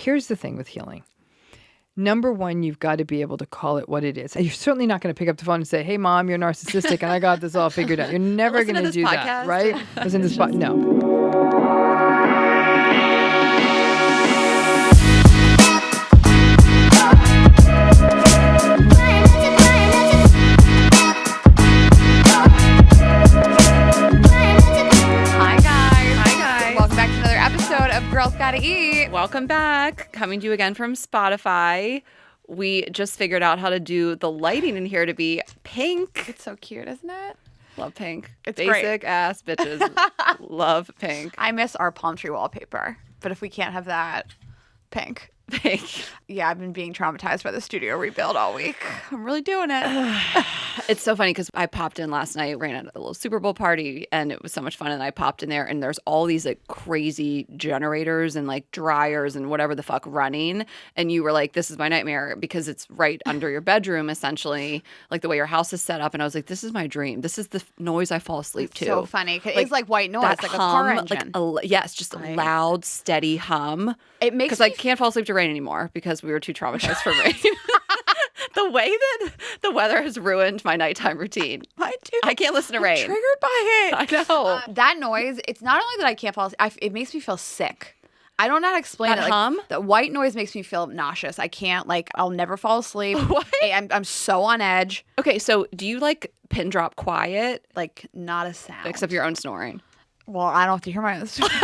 here's the thing with healing. Number one, you've got to be able to call it what it is. You're certainly not going to pick up the phone and say, hey, Mom, you're narcissistic and I got this all figured out. You're never going to do that, right? Listen to this podcast. No. Girls Gotta Eat. Welcome back. Coming to you again from Spotify. We just figured out how to do the lighting in here to be pink. It's so cute, isn't it? Love pink. It's basic great. Ass bitches. Love pink. I miss our palm tree wallpaper, but if we can't have that, pink. Pink. Yeah, I've been being traumatized by the studio rebuild all week. I'm really doing it. It's so funny because I popped in last night, ran at a little Super Bowl party, and it was so much fun. And I popped in there, and there's all these like crazy generators and like dryers and whatever the fuck running. And you were like, "This is my nightmare," because it's right under your bedroom, essentially, like the way your house is set up. And I was like, "This is my dream. This is the noise I fall asleep to." So funny. It's like white noise, that like hum, a car engine. Yes, just a loud, steady hum. It makes because I can't fall asleep to rain anymore because we were too traumatized from rain. The way that the weather has ruined my nighttime routine. Mine too. I can't listen to rain. I'm triggered by it. I know. That noise, it's not only that I can't fall asleep, it makes me feel sick. I don't know how to explain that it. Hum? The white noise makes me feel nauseous. I can't, I'll never fall asleep. What? I'm so on edge. Okay, so do you like pin drop quiet? Like, not a sound. Except your own snoring. Well, I don't have to hear my own snoring.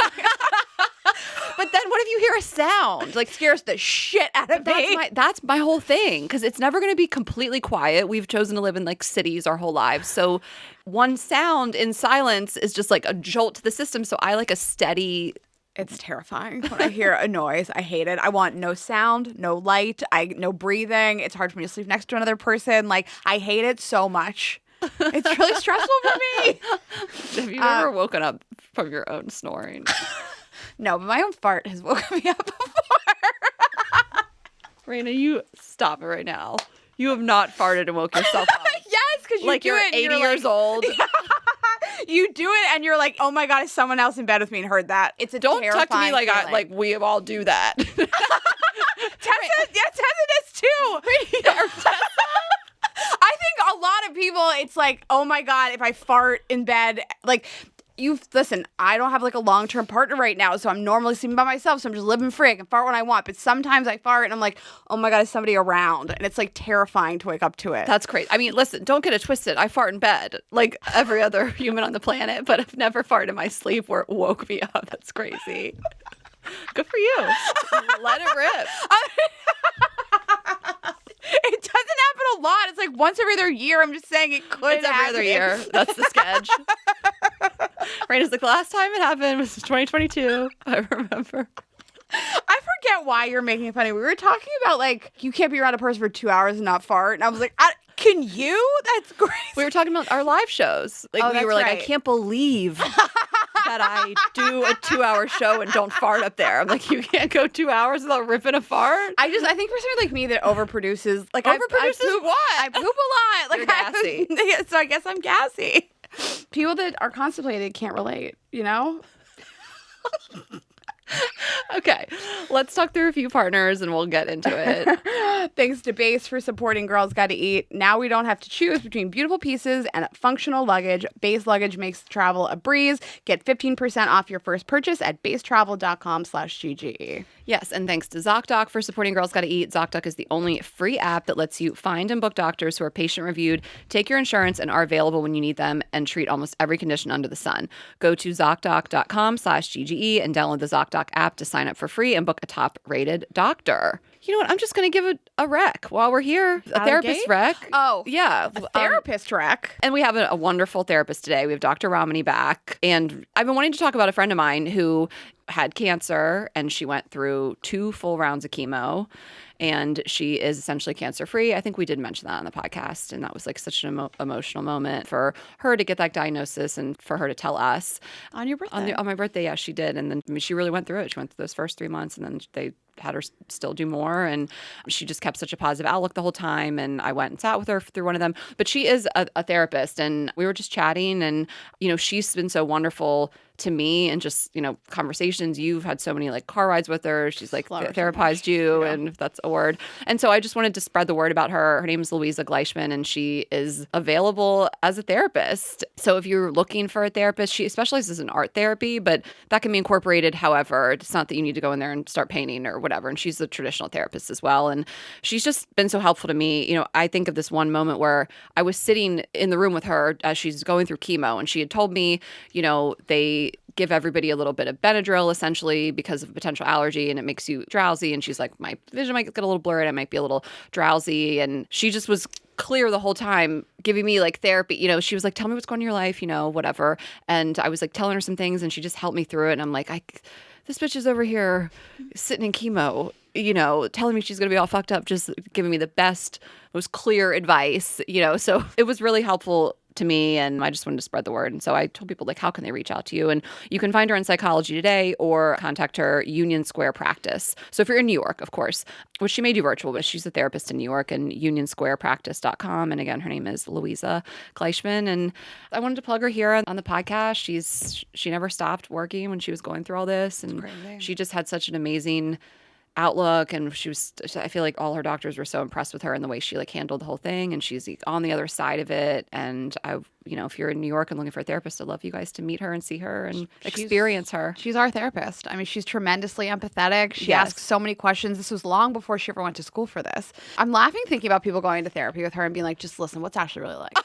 But then what if you hear a sound? Like, scares the shit out of me. That's my whole thing, because it's never going to be completely quiet. We've chosen to live in like cities our whole lives. So one sound in silence is just like a jolt to the system. So I like a steady... It's terrifying when I hear a noise. I hate it. I want no sound, no light, no breathing. It's hard for me to sleep next to another person. Like, I hate it so much. It's really stressful for me. Have you ever woken up from your own snoring? No, but my own fart has woken me up before. Raina, you stop it right now. You have not farted and woke yourself up. Yes, because you like do you're it. 80 years old. You do it, and you're like, "Oh my god, is someone else in bed with me and heard that?" It's a Don't talk to me terrifying feeling. like we all do that. Tessa does too. I think a lot of people, it's like, "Oh my god, if I fart in bed, like." Listen, I don't have like a long-term partner right now, so I'm normally sleeping by myself, so I'm just living free. I can fart when I want, but sometimes I fart and I'm like, oh my god, is somebody around? And it's like terrifying to wake up to it. That's crazy. I mean, listen, don't get it twisted. I fart in bed like every other human on the planet, but I've never farted in my sleep where it woke me up. That's crazy. Good for you. Let it rip. It doesn't happen a lot. It's like once every other year. I'm just saying it could It's every other year. That's the sketch. Raina's like, the last time it happened was 2022. I remember. I forget why you're making it funny. We were talking about like, you can't be around a person for 2 hours and not fart. And I was like, can you? That's crazy. We were talking about our live shows. Like we were like, I can't believe that I do a 2-hour show and don't fart up there. I'm like, you can't go 2 hours without ripping a fart? I think for somebody like me that overproduces. Like overproduces what? I poop a lot. Like, you're gassy. So I guess I'm gassy. People that are constipated can't relate, you know? Okay, let's talk through a few partners and we'll get into it. Thanks to Base for supporting Girls Gotta Eat. Now we don't have to choose between beautiful pieces and functional luggage. Base luggage makes travel a breeze. Get 15% off your first purchase at basetravel.com/GGE. Yes, and thanks to ZocDoc for supporting Girls Gotta Eat. ZocDoc is the only free app that lets you find and book doctors who are patient-reviewed, take your insurance, and are available when you need them, and treat almost every condition under the sun. Go to ZocDoc.com/GGE and download the ZocDoc app to sign up for free and book a top-rated doctor. You know what? I'm just going to give a rec while we're here. A therapist rec. Oh. Yeah. A therapist rec. And we have a wonderful therapist today. We have Dr. Ramani back. And I've been wanting to talk about a friend of mine who had cancer, and she went through 2 full rounds of chemo, and she is essentially cancer-free. I think we did mention that on the podcast, and that was like such an emotional moment for her to get that diagnosis and for her to tell us. On your birthday. On my birthday, yeah, she did. And then she really went through it. She went through those first 3 months, and then they had her still do more, and she just kept such a positive outlook the whole time. And I went and sat with her through one of them, but she is a therapist, and we were just chatting, and she's been so wonderful to me, and just, conversations. You've had so many like car rides with her. She's like therapized you, and if that's a word. And so I just wanted to spread the word about her. Her name is Louisa Gleichman, and she is available as a therapist. So if you're looking for a therapist, she specializes in art therapy, but that can be incorporated however. It's not that you need to go in there and start painting or whatever. And she's a traditional therapist as well. And she's just been so helpful to me. I think of this one moment where I was sitting in the room with her as she's going through chemo, and she had told me, they give everybody a little bit of Benadryl essentially because of a potential allergy, and it makes you drowsy. And she's like, my vision might get a little blurred. I might be a little drowsy. And she just was clear the whole time, giving me like therapy. She was like, tell me what's going on in your life, whatever. And I was like telling her some things, and she just helped me through it. And I'm like, this bitch is over here sitting in chemo, telling me she's going to be all fucked up, just giving me the best, most clear advice, So it was really helpful to me, and I just wanted to spread the word. And so I told people, like, how can they reach out to you? And you can find her on Psychology Today or contact her Union Square Practice. So if you're in New York, of course, which she may do virtual, but she's a therapist in New York, and unionsquarepractice.com. And again, her name is Louisa Gleichman. And I wanted to plug her here on the podcast. She never stopped working when she was going through all this. And she just had such an amazing outlook, and I feel like all her doctors were so impressed with her and the way she like handled the whole thing, and she's on the other side of it. And if you're in New York and looking for a therapist, I'd love you guys to meet her and see her and experience her. She's our therapist. I mean, she's tremendously empathetic. She asks so many questions. This was long before she ever went to school for this. I'm laughing thinking about people going to therapy with her and being like, just listen, what's actually really like?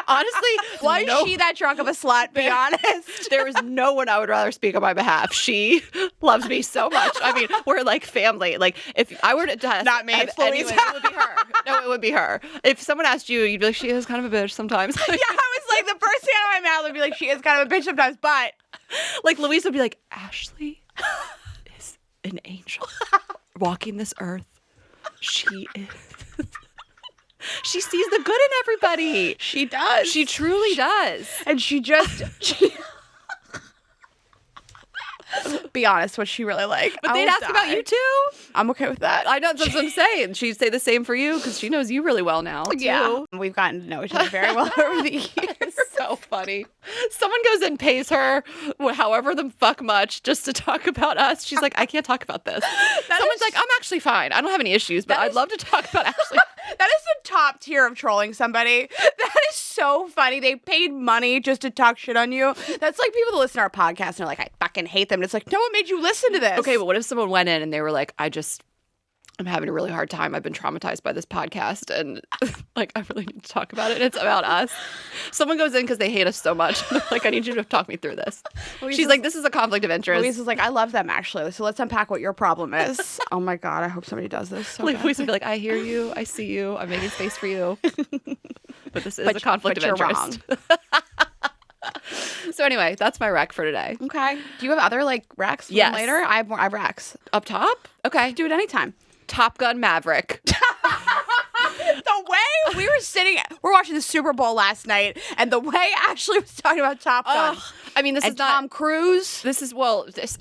Honestly, why is she that drunk of a slut? Be honest. There is no one I would rather speak on my behalf. She loves me so much. I mean, we're like family. Like, if I were to test, not me, it's anyone, it would be her. No, it would be her. If someone asked you, you'd be like, she is kind of a bitch sometimes. Yeah, I was like, the first thing out of my mouth would be like, she is kind of a bitch sometimes, but like Louise would be like, Ashley is an angel walking this earth. She is. She sees the good in everybody. She does. She truly does. And she be honest, what's she really like? But they'd ask about you too. I'm okay with that. I know, that's what I'm saying. She'd say the same for you because she knows you really well now too. Yeah. We've gotten to know each other very well over the years. So funny. Someone goes and pays her however the fuck much just to talk about us. She's like, I can't talk about this. Someone's like, I'm actually fine. I don't have any issues, but I'd love to talk about Ashley. That is the top tier of trolling somebody. That is so funny. They paid money just to talk shit on you. That's like people that listen to our podcast and are like, I fucking hate them. And it's like, no one made you listen to this. Okay, but what if someone went in and they were like, I'm having a really hard time. I've been traumatized by this podcast, and like, I really need to talk about it. It's about us. Someone goes in because they hate us so much. Like, I need you to talk me through this. She's like, this is a conflict of interest. Louise is like, I love them actually. So let's unpack what your problem is. Oh my God, I hope somebody does this. So Louise would be like, I hear you. I see you. I'm making space for you. But this is a conflict of interest. Wrong. So anyway, that's my rec for today. Okay. Do you have other like recs yes. later? I have recs. Up top? Okay. Do it anytime. Top Gun Maverick. The way we we're watching the Super Bowl last night, and the way Ashley was talking about Top Gun. I mean, this is not Tom Cruise.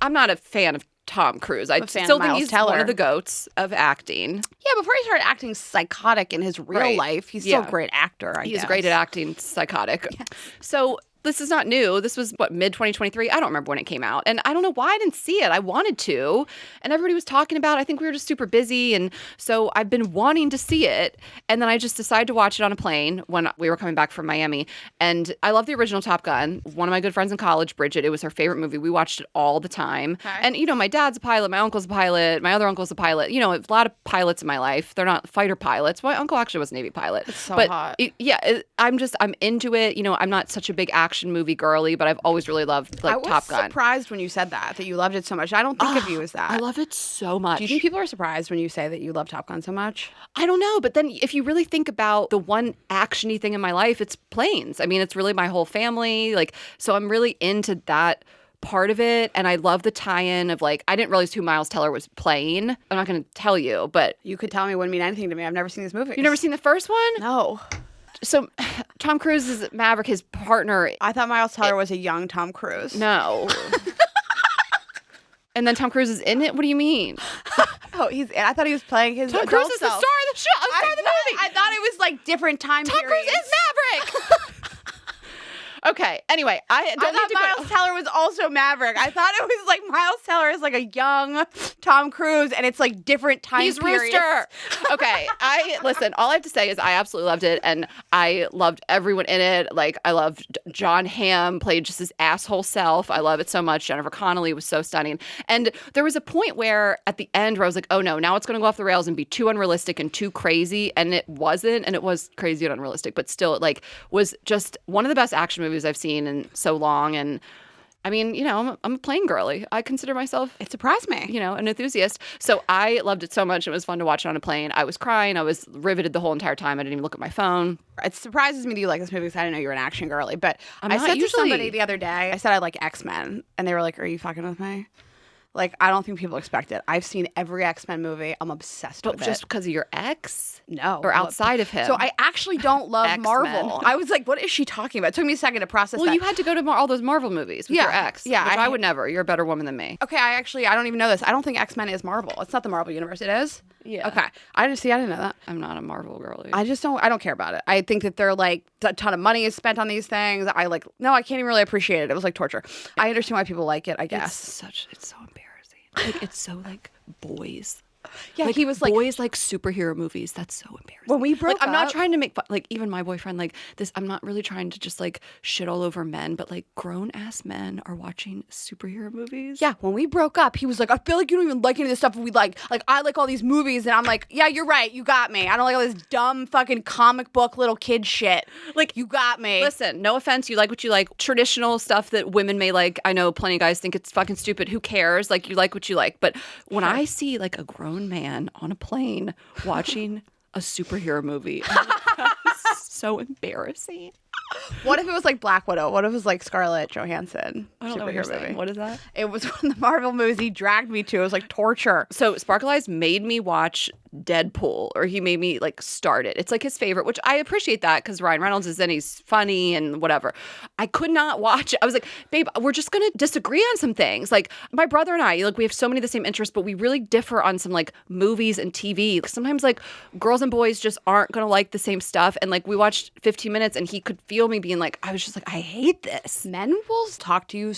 I'm not a fan of Tom Cruise. I still think he's one of the goats of acting. Yeah, before he started acting psychotic in his real life, he's still a great actor, I guess. He's great at acting psychotic. Yeah. So this is not new. This was, mid-2023? I don't remember when it came out. And I don't know why I didn't see it. I wanted to. And everybody was talking about it. I think we were just super busy. And so I've been wanting to see it. And then I just decided to watch it on a plane when we were coming back from Miami. And I love the original Top Gun. One of my good friends in college, Bridget, it was her favorite movie. We watched it all the time. Okay. And, my dad's a pilot. My uncle's a pilot. My other uncle's a pilot. A lot of pilots in my life. They're not fighter pilots. My uncle actually was a Navy pilot. It's so hot. I'm into it. I'm not such a big action movie girly, but I've always really loved Top Gun. I was surprised when you said that you loved it so much. I don't think of you as that. I love it so much. Do you think people are surprised when you say that you love Top Gun so much? I don't know, but then if you really think about the one action-y thing in my life, it's planes. I mean, it's really my whole family. So I'm really into that part of it, and I love the tie-in of I didn't realize who Miles Teller was playing. I'm not going to tell you, but you could tell me. It wouldn't mean anything to me. I've never seen this movie. You've never seen the first one? No. So Tom Cruise is Maverick, his partner. I thought Miles Teller was a young Tom Cruise. No. And then Tom Cruise is in it? What do you mean? I thought he was playing his Tom Cruise is the star of the show, the movie. I thought it was different time Tom periods. Cruise is Maverick. Okay. Anyway, I thought Miles Teller was also Maverick. I thought it was like Miles Teller is like a young Tom Cruise, and it's like different time He's periods. Rooster. Okay. Listen, all I have to say is I absolutely loved it, and I loved everyone in it. Like, I loved John Hamm, played just his asshole self. I love it so much. Jennifer Connelly was so stunning. And there was a point where at the end where I was like, oh no, now it's going to go off the rails and be too unrealistic and too crazy. And it wasn't, and it was crazy and unrealistic, but still it like was just one of the best action movies I've seen in so long. And I mean, you know, I'm a plane girly. I consider myself, It surprised me. you know, an enthusiast. So I loved it so much. It was fun to watch it on a plane. I was crying. I was riveted the whole entire time. I didn't even look at my phone. It surprises me that you like this movie because I didn't know you were an action girly. But I'm I not said to usually. somebody the other day, I said I like X-Men. And they were like, are you fucking with me? Like, I don't think people expect it. I've seen every X-Men movie. I'm obsessed But with just it. because of your ex? No. Or outside of him? So I actually don't love X-Men. Marvel. I was like, what is she talking about? It took me a second to process Well, that. you had to go to all those Marvel movies with Yeah, your ex. yeah, Which I I would never. You're a better woman than me. Okay, I don't even know this. I don't think X-Men is Marvel. It's not the Marvel universe. It is? Yeah. Okay. I didn't know that. I'm not a Marvel girly. I don't care about it. I think that they're like a ton of money is spent on these things. I can't even really appreciate it. It was like torture. I understand why people like it, I guess. It's so embarrassing. Like, it's so like boys. Yeah, Like, he was like, boys like superhero movies. That's so embarrassing. when we broke Like, I'm not up- trying to make fun, like, even my boyfriend, like, this, I'm not really trying to just, like, shit all over men, but, like, grown-ass men are watching superhero movies. yeah, when we broke up, he was like, I feel like you don't even like any of the stuff we like. Like, I like all these movies. And I'm like, yeah, you're right. You got me. I don't like all this dumb fucking comic book little kid shit. Like, you got me. Listen, no offense, you like what you like. Traditional stuff that women may like, I know plenty of guys think it's fucking stupid. Who cares? Like, you like what you like. But when I see, like, a grown man on a plane watching a superhero movie, I'm like, that's so embarrassing. What if it was like Black Widow? What if it was like Scarlett Johansson? I don't know what you're superhero saying. movie? What is that? It was one of the Marvel movies he dragged me to. It was like torture. So Sparkle Eyes made me watch Deadpool, or he made me like start it. It's like his favorite, which I appreciate that because Ryan Reynolds is in, he's funny and whatever. I could not watch it. I was like, babe, we're just gonna disagree on some things. Like my brother and I, like we have so many of the same interests, but we really differ on some like movies and TV. Sometimes like girls and boys just aren't gonna like the same stuff. And like we watched 15 minutes and he could feel me being like, I was just like, I hate this. Men will talk to you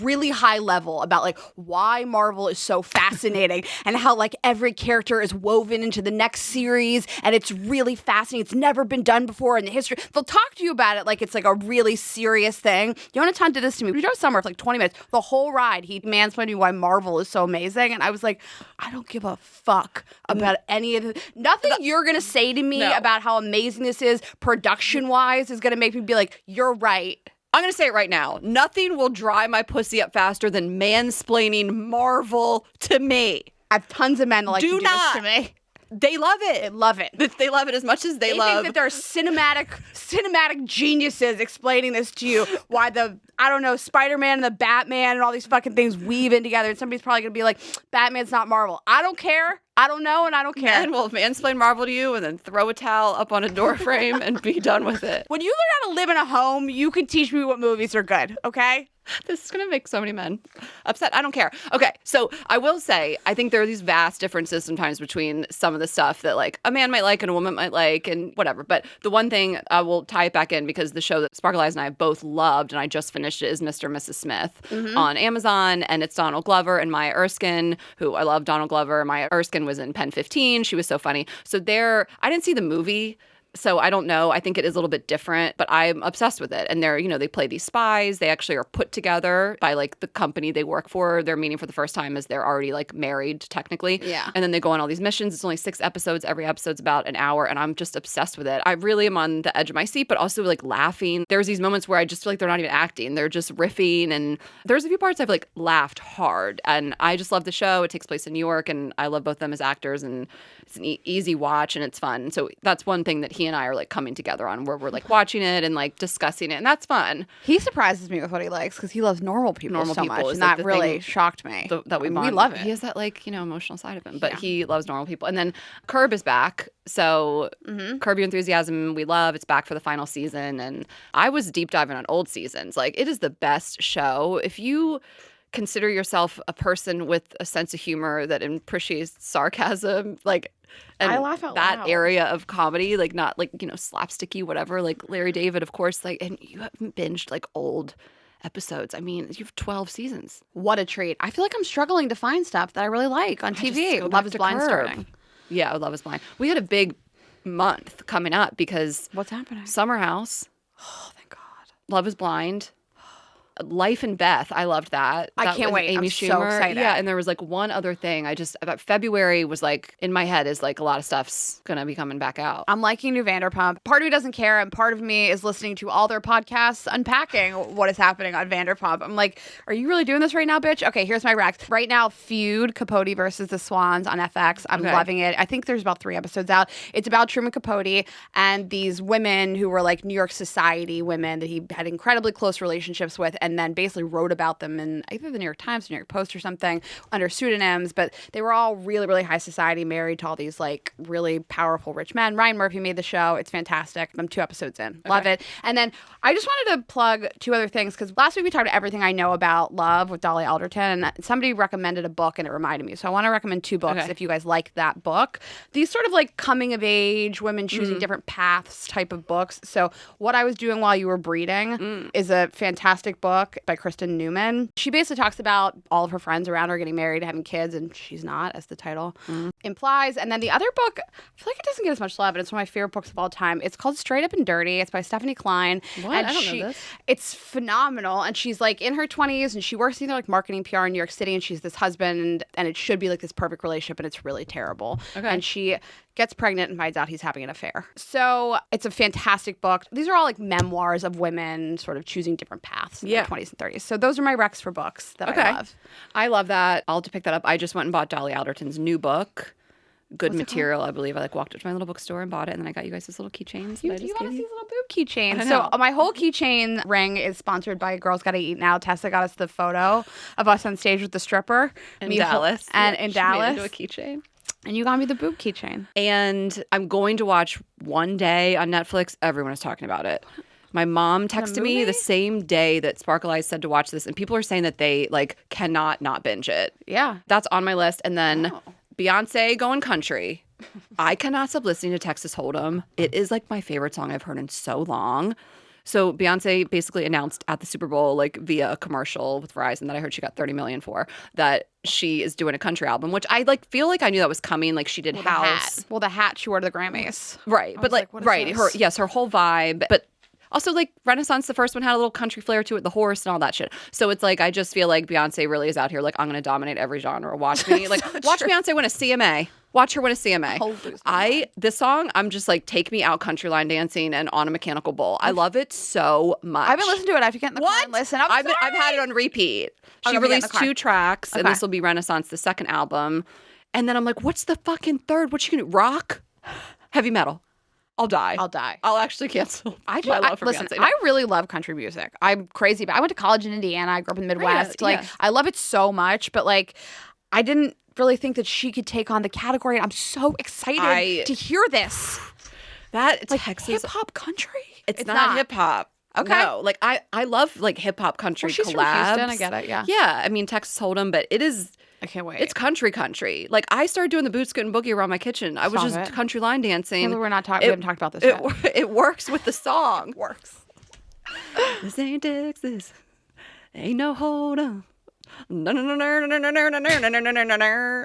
really high level about like why Marvel is so fascinating and how like every character is woven into the next series and it's really fascinating. It's never been done before in the history. They'll talk to you about it like it's like a really serious thing. Jonathan did this to me. We drove somewhere for like 20 minutes. The whole ride, he mansplained me why Marvel is so amazing. And I was like, I don't give a fuck about any of it. Nothing you're going to say to me about how amazing this is production-wise is going to make me be like, you're right. I'm going to say it right now. Nothing will dry my pussy up faster than mansplaining Marvel to me. I have tons of men that like to do this to me. They love it. They love it. They love it as much as they love. think that there are cinematic geniuses explaining this to you. Why Spider-Man and the Batman and all these fucking things weave in together. And somebody's probably gonna be like, Batman's not Marvel. I don't care. I don't know, and I don't care. And we'll mansplain Marvel to you and then throw a towel up on a door frame and be done with it. When you learn how to live in a home, you can teach me what movies are good, okay? This is going to make so many men upset. I don't care. Okay, so I will say, I think there are these vast differences sometimes between some of the stuff that like a man might like and a woman might like and whatever. But the one thing I will tie it back in because the show that Sparkle Eyes and I both loved and I just finished it is Mr. and Mrs. Smith on Amazon. And it's Donald Glover and Maya Erskine, who I love Donald Glover. Maya Erskine was in Pen 15. She was so funny. So I didn't see the movie. So I don't know. I think it is a little bit different, but I'm obsessed with it. And they play these spies. They actually are put together by like the company they work for. They're meeting for the first time as they're already like married technically. Yeah. And then they go on all these missions. It's only 6 episodes. Every episode's about an hour. And I'm just obsessed with it. I really am on the edge of my seat, but also like laughing. There's these moments where I just feel like they're not even acting. They're just riffing. And there's a few parts I've like laughed hard. And I just love the show. It takes place in New York and I love both them as actors. And it's an easy watch and it's fun. So that's one thing that he and I are like coming together on where we're like watching it and like discussing it. And that's fun. He surprises me with what he likes because he loves normal people so much. And that really shocked me. That we We love it. He has that like, emotional side of him, but he loves normal people. And then Curb is back. So Curb Your Enthusiasm, we love. It's back for the final season. And I was deep diving on old seasons. Like it is the best show. If you consider yourself a person with a sense of humor that appreciates sarcasm, like, and I laugh out that loud. area of comedy, like not like, you know, slapsticky, whatever, like Larry David, of course, like, and you haven't binged like old episodes. I mean, you have 12 seasons. What a treat. I feel like I'm struggling to find stuff that I really like on TV. Love is Blind starting. Yeah, Love is Blind. We had a big month coming up because What's happening? Summer House, Oh, thank God. Love is Blind, Life and Beth. I loved that. I That can't was wait. Amy I'm Schumer. so excited. Yeah, and there was like one other thing. About February was like in my head is like a lot of stuff's gonna be coming back out. I'm liking New Vanderpump. Part of me doesn't care, and part of me is listening to all their podcasts unpacking what is happening on Vanderpump. I'm like, are you really doing this right now, bitch? Okay, here's my recs. Right now, Feud, Capote versus the Swans on FX. I'm loving it. I think there's about 3 episodes out. It's about Truman Capote and these women who were like New York society women that he had incredibly close relationships with, and then basically wrote about them in either the New York Times, New York Post or something under pseudonyms, but they were all really, really high society, married to all these like really powerful rich men. Ryan Murphy made the show. It's fantastic. I'm 2 episodes in. Love it. And then I just wanted to plug 2 other things because last week we talked about Everything I Know About Love with Dolly Alderton, and somebody recommended a book and it reminded me. So I want to recommend 2 books if you guys like that book. These sort of like coming of age, women choosing different paths type of books. So What I Was Doing While You Were Breeding is a fantastic book by Kristen Newman. She basically talks about all of her friends around her getting married, having kids, and she's not, as the title implies. And then the other book, I feel like it doesn't get as much love, and it's one of my favorite books of all time. It's called Straight Up and Dirty. It's by Stephanie Klein. What? And I don't know this. It's phenomenal. And she's like in her 20s, and she works either like marketing PR in New York City, and she's this husband, and it should be like this perfect relationship, and it's really terrible. Okay. And she gets pregnant and finds out he's having an affair. So it's a fantastic book. These are all like memoirs of women sort of choosing different paths in their 20s and 30s. So those are my recs for books that I love. I love that. I'll have to pick that up. I just went and bought Dolly Alderton's new book, Good What's it Material, I believe. I like walked up to my little bookstore and bought it, and then I got you guys this little keychains. You that I just want to gave see you. these little boob keychains. I So know. my whole keychain ring is sponsored by Girls Gotta Eat Now. Tessa got us the photo of us on stage with the stripper. In Me Dallas. And Yeah, in she made it Dallas. into a keychain. And you got me the boob keychain. And I'm going to watch One Day on Netflix. Everyone is talking about it. My mom texted me movie? the same day that Sparkle Eyes said to watch this, and people are saying that they like cannot not binge it. Yeah. That's on my list. And then Beyonce going country. I cannot stop listening to Texas Hold'em. It is like my favorite song I've heard in so long. So Beyonce basically announced at the Super Bowl, like via a commercial with Verizon that I heard she got $30 million for, that she is doing a country album, which I like feel like I knew that was coming. Like she did House. The hat she wore to the Grammys. Right. But like, what is right. this? Her whole vibe. But also like Renaissance, the first one had a little country flair to it, the horse and all that shit. So it's like, I just feel like Beyonce really is out here. Like, I'm going to dominate every genre. Watch me. Like, watch Beyonce win a CMA. Watch her win a CMA. This song, I'm just like, take me out country line dancing and on a mechanical bull. I love it so much. I haven't listened to it. I have to get in the car and listen. I've had it on repeat. She released 2 tracks, and this will be Renaissance, the second album. And then I'm like, what's the fucking third? What you gonna do? Rock? Heavy metal? I'll die. I'll actually cancel my love for listen, Beyonce. I really love country music. I'm crazy about I went to college in Indiana. I grew up in the Midwest. I love it so much, but like I didn't really think that she could take on the category. I'm so excited to hear this. That Like Texas hip hop country? It's not hip hop. Okay. No, like I love like hip hop country She's collabs. from Houston. I get it. Yeah. Yeah, I mean Texas Hold'em, but it is. I can't wait. It's country. Like I started doing the boot scoot and boogie around my kitchen. I was Stop just it. country line dancing. We haven't talked about this yet. It works with the song. Works. This ain't Texas. Ain't no Hold'em. No. Okay, I'm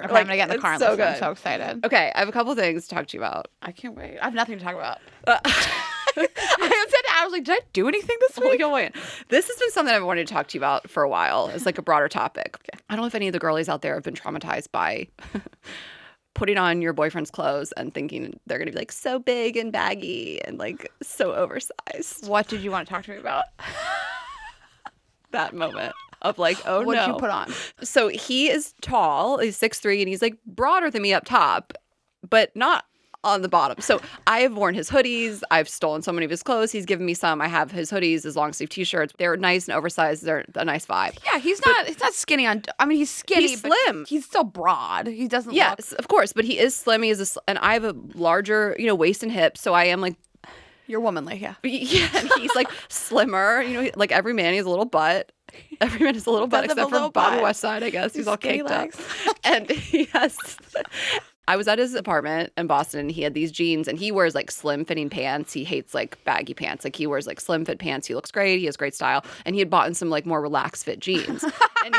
gonna get in the car and so listen. good. I'm so excited. Okay, I have a couple things to talk to you about. I can't wait. I have nothing to talk about. I was like, did I do anything this week? Wait. This has been something I've wanted to talk to you about for a while. It's like a broader topic. Okay. I don't know if any of the girlies out there have been traumatized by putting on your boyfriend's clothes and thinking they're going to be like so big and baggy and like so oversized. What did you want to talk to me about? That moment of like, oh What no. did you put on? So he is tall, he's 6'3", and he's like broader than me up top, but not on the bottom. So I have worn his hoodies. I've stolen so many of his clothes. He's given me some. I have his hoodies, his long sleeve t-shirts. They're nice and oversized. They're a nice vibe. Yeah, he's not skinny on. I mean, he's skinny. He's but slim. He's still broad. He doesn't. Yes, of course. But he is slim. He is and I have a larger, waist and hips. So I am like, You're womanly, yeah. yeah. And he's like slimmer. Like every man, he has a little butt. Every man has a little butt Does have a except for little Bobby butt. Westside, I guess. He's all skinny caked legs. up. And he has... I was at his apartment in Boston and he had these jeans and he wears like slim fitting pants. He hates like baggy pants. Like he wears like slim fit pants. He looks great. He has great style. And he had bought in some like more relaxed fit jeans. And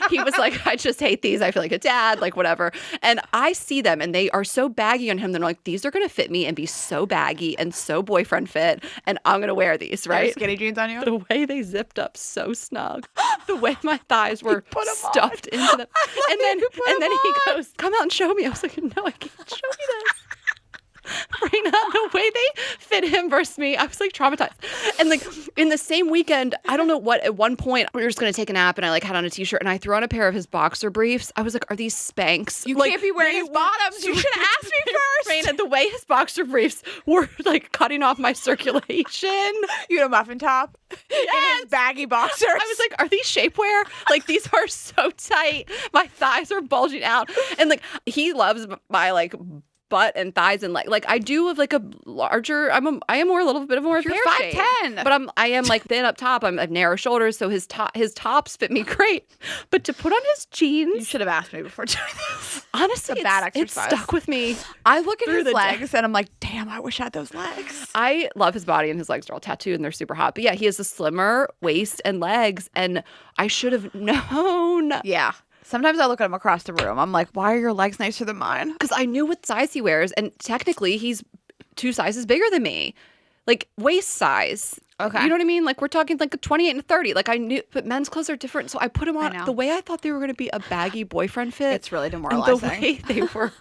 he was like, I just hate these. I feel like a dad, like whatever. And I see them and they are so baggy on him. They're like, these are going to fit me and be so baggy and so boyfriend fit. And I'm going to wear these, right? Skinny jeans on you? The way they zipped up so snug. The way my thighs were stuffed into them. And then he goes, come out and show me. I was like, no, I can't show you this. Raina, the way they fit him versus me, I was like traumatized. And like in the same weekend, I don't know what, at one point we were just going to take a nap and I like had on a t-shirt and I threw on a pair of his boxer briefs. I was like, are these Spanx? You like, can't be wearing his bottoms. You should have asked me first. Raina, the way his boxer briefs were like cutting off my circulation. You had a muffin top in his baggy boxers. I was like, are these shapewear? Like these are so tight. My thighs are bulging out. And like he loves my like butt and thighs and like I do have like a larger I am more a little bit of more You're pear shape. 5'10". But I am like thin up top. I have narrow shoulders, so his tops fit me great. But to put on his jeans, You should have asked me before doing this. honestly, It's a bad it exercise. stuck with me. I look at Through his the legs and I'm like, damn, I wish I had those legs. I love his body and his legs are all tattooed and they're super hot. But yeah, he has a slimmer waist and legs, and I should have known. Yeah. Sometimes I look at him across the room. I'm like, why are your legs nicer than mine? Because I knew what size he wears, and technically he's 2 sizes bigger than me. Like waist size. Okay. You know what I mean? Like we're talking like a 28 and a 30. Like I knew, but men's clothes are different. So I put him I on know. the way I thought they were going to be a baggy boyfriend fit. It's really and demoralizing. the way they were.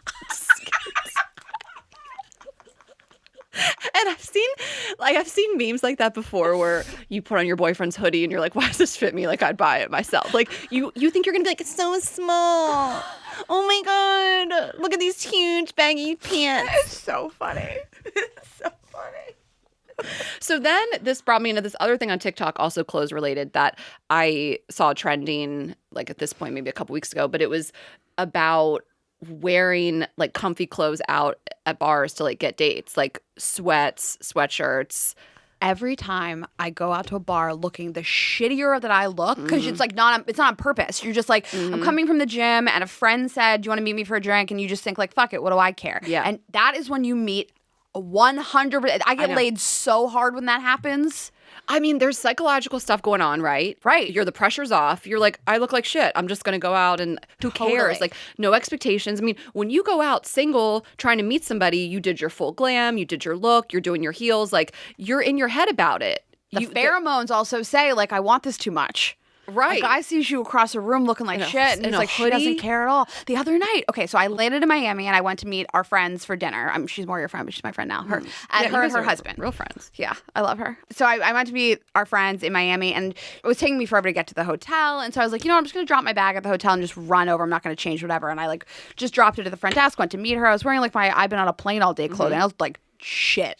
And I've seen memes like that before where you put on your boyfriend's hoodie and you're like, why does this fit me? Like I'd buy it myself. Like you think you're gonna be like, it's so small. Oh my God. Look at these huge baggy pants. It's so funny. It's so funny. So then this brought me into this other thing on TikTok, also clothes related, that I saw trending like at this point, maybe a couple weeks ago, but it was about wearing like comfy clothes out at bars to like get dates, like sweats, sweatshirts. Every time I go out to a bar looking the shittier that I look, because it's like it's not on purpose. You're just like, I'm coming from the gym and a friend said, do you want to meet me for a drink? And you just think like, fuck it, what do I care? Yeah. And that is when you meet 100%. I get laid so hard when that happens. I mean, there's psychological stuff going on, right? Right. The pressure's off. You're like, I look like shit. I'm just going to go out and who cares? Totally. Like, no expectations. I mean, when you go out single trying to meet somebody, you did your full glam, you did your look, you're doing your heels. Like, you're in your head about it. The pheromones also say, like, I want this too much. Right. A guy sees you across a room looking like shit, and he's like, she doesn't care at all. The other night, okay, so I landed in Miami, and I went to meet our friends for dinner. She's more your friend, but she's my friend now. Her and her husband. Real friends. Yeah, I love her. So I went to meet our friends in Miami, and it was taking me forever to get to the hotel. And so I was like, I'm just going to drop my bag at the hotel and just run over. I'm not going to change whatever. And I like just dropped it at the front desk, went to meet her. I was wearing like my I've been on a plane all day clothing. I was like, shit.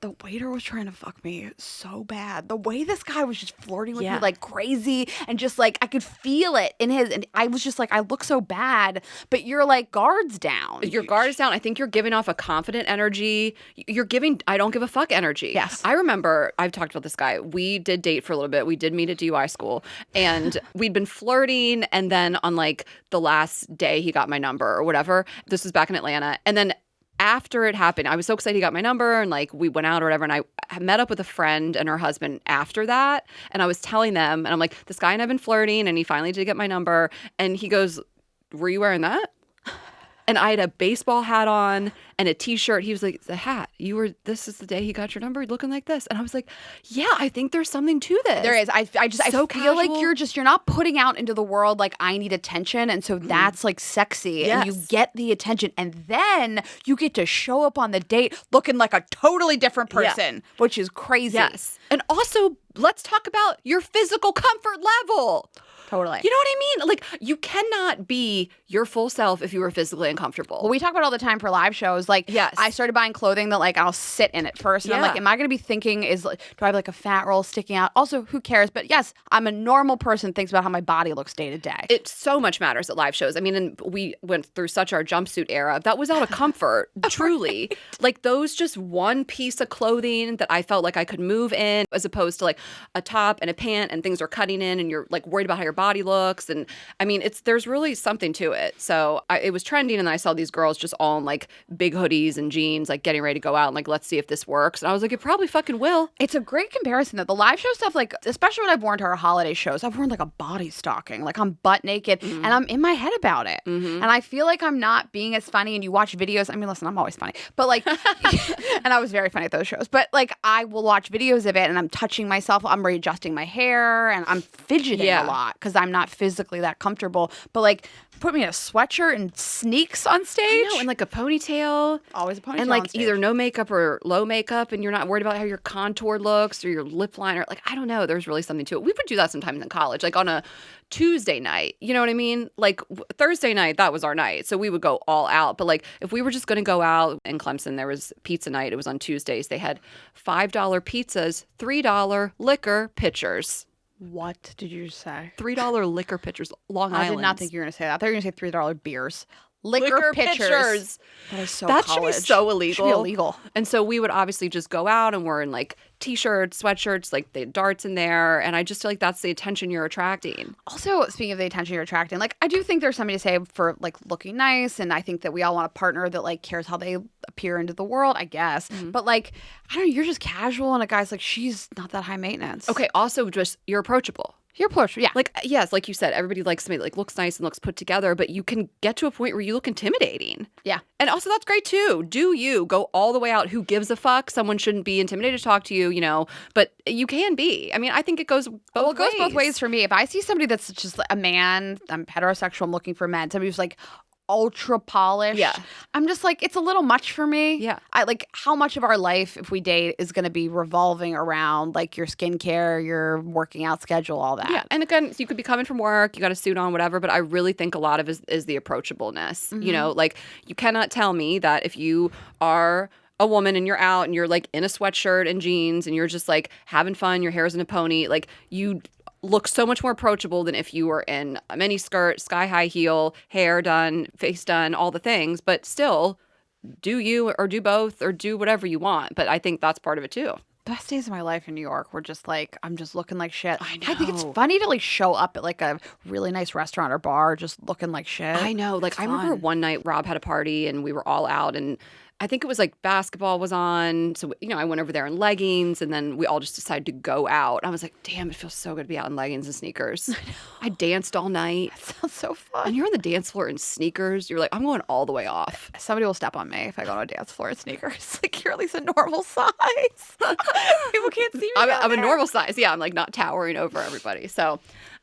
The waiter was trying to fuck me so bad. The way this guy was just flirting with me like crazy, and just like I could feel it in his, and I was just like, I look so bad, but you're like guards down. Your guard is down. I think you're giving off a confident energy. You're giving I don't give a fuck energy. Yes. I remember I've talked about this guy. We did date for a little bit. We did meet at DUI school, and we'd been flirting, and then on like the last day he got my number or whatever. This was back in Atlanta. And then after it happened, I was so excited he got my number, and like we went out or whatever, and I met up with a friend and her husband after that, and I was telling them, and I'm like, this guy and I've been flirting, and he finally did get my number, and he goes, were you wearing that? And I had a baseball hat on and a t-shirt. He was like, the hat, this is the day he got your number looking like this. And I was like, yeah, I think there's something to this. There is. I feel casual. like you're not putting out into the world like I need attention, and so that's like sexy, and you get the attention, and then you get to show up on the date looking like a totally different person, which is crazy. Yes. And also, let's talk about your physical comfort level. Totally. You know what I mean? Like, you cannot be your full self if you were physically uncomfortable. Well, we talk about it all the time for live shows. Like, yes. I started buying clothing that, like, I'll sit in it first. And I'm like, am I going to be thinking, do I have, like, a fat roll sticking out? Also, who cares? But yes, I'm a normal person thinks about how my body looks day to day. It so much matters at live shows. I mean, and we went through such our jumpsuit era. That was out of comfort, truly. Right. Like, those just one piece of clothing that I felt like I could move in, as opposed to, like, a top and a pant and things are cutting in and you're, like, worried about how your body looks. And I mean, there's really something to it. So it was trending, and then I saw these girls just all in, like, big hoodies and jeans, like, getting ready to go out and, like, let's see if this works. And I was like, it probably fucking will. It's a great comparison that the live show stuff, like, especially when I've worn to our holiday shows, I've worn, like, a body stocking. Like, I'm butt naked and I'm in my head about it. And I feel like I'm not being as funny, and you watch videos. I mean, listen, I'm always funny, but, like, and I was very funny at those shows, but, like, I will watch videos of it and I'm touching myself. I'm readjusting my hair and I'm fidgeting a lot because I'm not physically that comfortable. But, like, put me in a sweatshirt and sneaks on stage. I know, and, like, a ponytail. Always a ponytail. And, like, either no makeup or low makeup, and you're not worried about how your contour looks or your lip liner. Like, I don't know. There's really something to it. We would do that sometimes in college, like on a Tuesday night. You know what I mean? Like, Thursday night, that was our night. So we would go all out. But, like, if we were just going to go out in Clemson, there was pizza night. It was on Tuesdays. They had $5 pizzas, $3 liquor pitchers. What did you say? $3 liquor pitchers, Long Island. I did not think you were going to say that. I thought you were going to say $3 beers. Liquor pitchers. That is so That college. should be so illegal. Should be illegal. And so we would obviously just go out and we're in, like, T-shirts, sweatshirts, like, they had darts in there. And I just feel like that's the attention you're attracting. Also, speaking of the attention you're attracting, like, I do think there's something to say for, like, looking nice. And I think that we all want a partner that, like, cares how they appear into the world, I guess. But, like, I don't know, you're just casual and a guy's like, she's not that high maintenance. Okay, also just you're approachable. You're approachable, yeah. Like, yes, like you said, everybody likes somebody that, like, looks nice and looks put together, but you can get to a point where you look intimidating. Yeah. And also, that's great too. Do you go all the way out? Who gives a fuck? Someone shouldn't be intimidated to talk to you, you know, but you can be. I mean, I think it goes both ways. Well, it goes both ways for me. If I see somebody that's just a man, I'm heterosexual, I'm looking for men, somebody who's, like, ultra polished. Yeah. I'm just like, it's a little much for me. Yeah. I like how much of our life, if we date, is going to be revolving around, like, your skincare, your working out schedule, all that. Yeah. And again, you could be coming from work, you got a suit on, whatever, but I really think a lot of it is the approachableness. You know, like, you cannot tell me that if you are a woman and you're out and you're, like, in a sweatshirt and jeans and you're just, like, having fun, your hair's in a pony, like, you look so much more approachable than if you were in a mini skirt, sky high heel, hair done, face done, all the things. But still, do you or do both or do whatever you want. But I think that's part of it too. Best days of my life in New York were just, like, I'm just looking like shit. I I think it's know. funny to, like, show up at, like, a really nice restaurant or bar just looking like shit. I know. Like, It's I remember fun. one night Rob had a party and we were all out, and I think it was, like, basketball was on. So, you know, I went over there in leggings, and then we all just decided to go out. I was like, damn, it feels so good to be out in leggings and sneakers. I danced all night. That sounds so fun. And you're on the dance floor in sneakers. You're like, I'm going all the way off. Somebody will step on me if I go to a dance floor in sneakers. Like, you're at least a normal size. People can't see me. I'm a normal size. Yeah, I'm, like, not towering over everybody. So,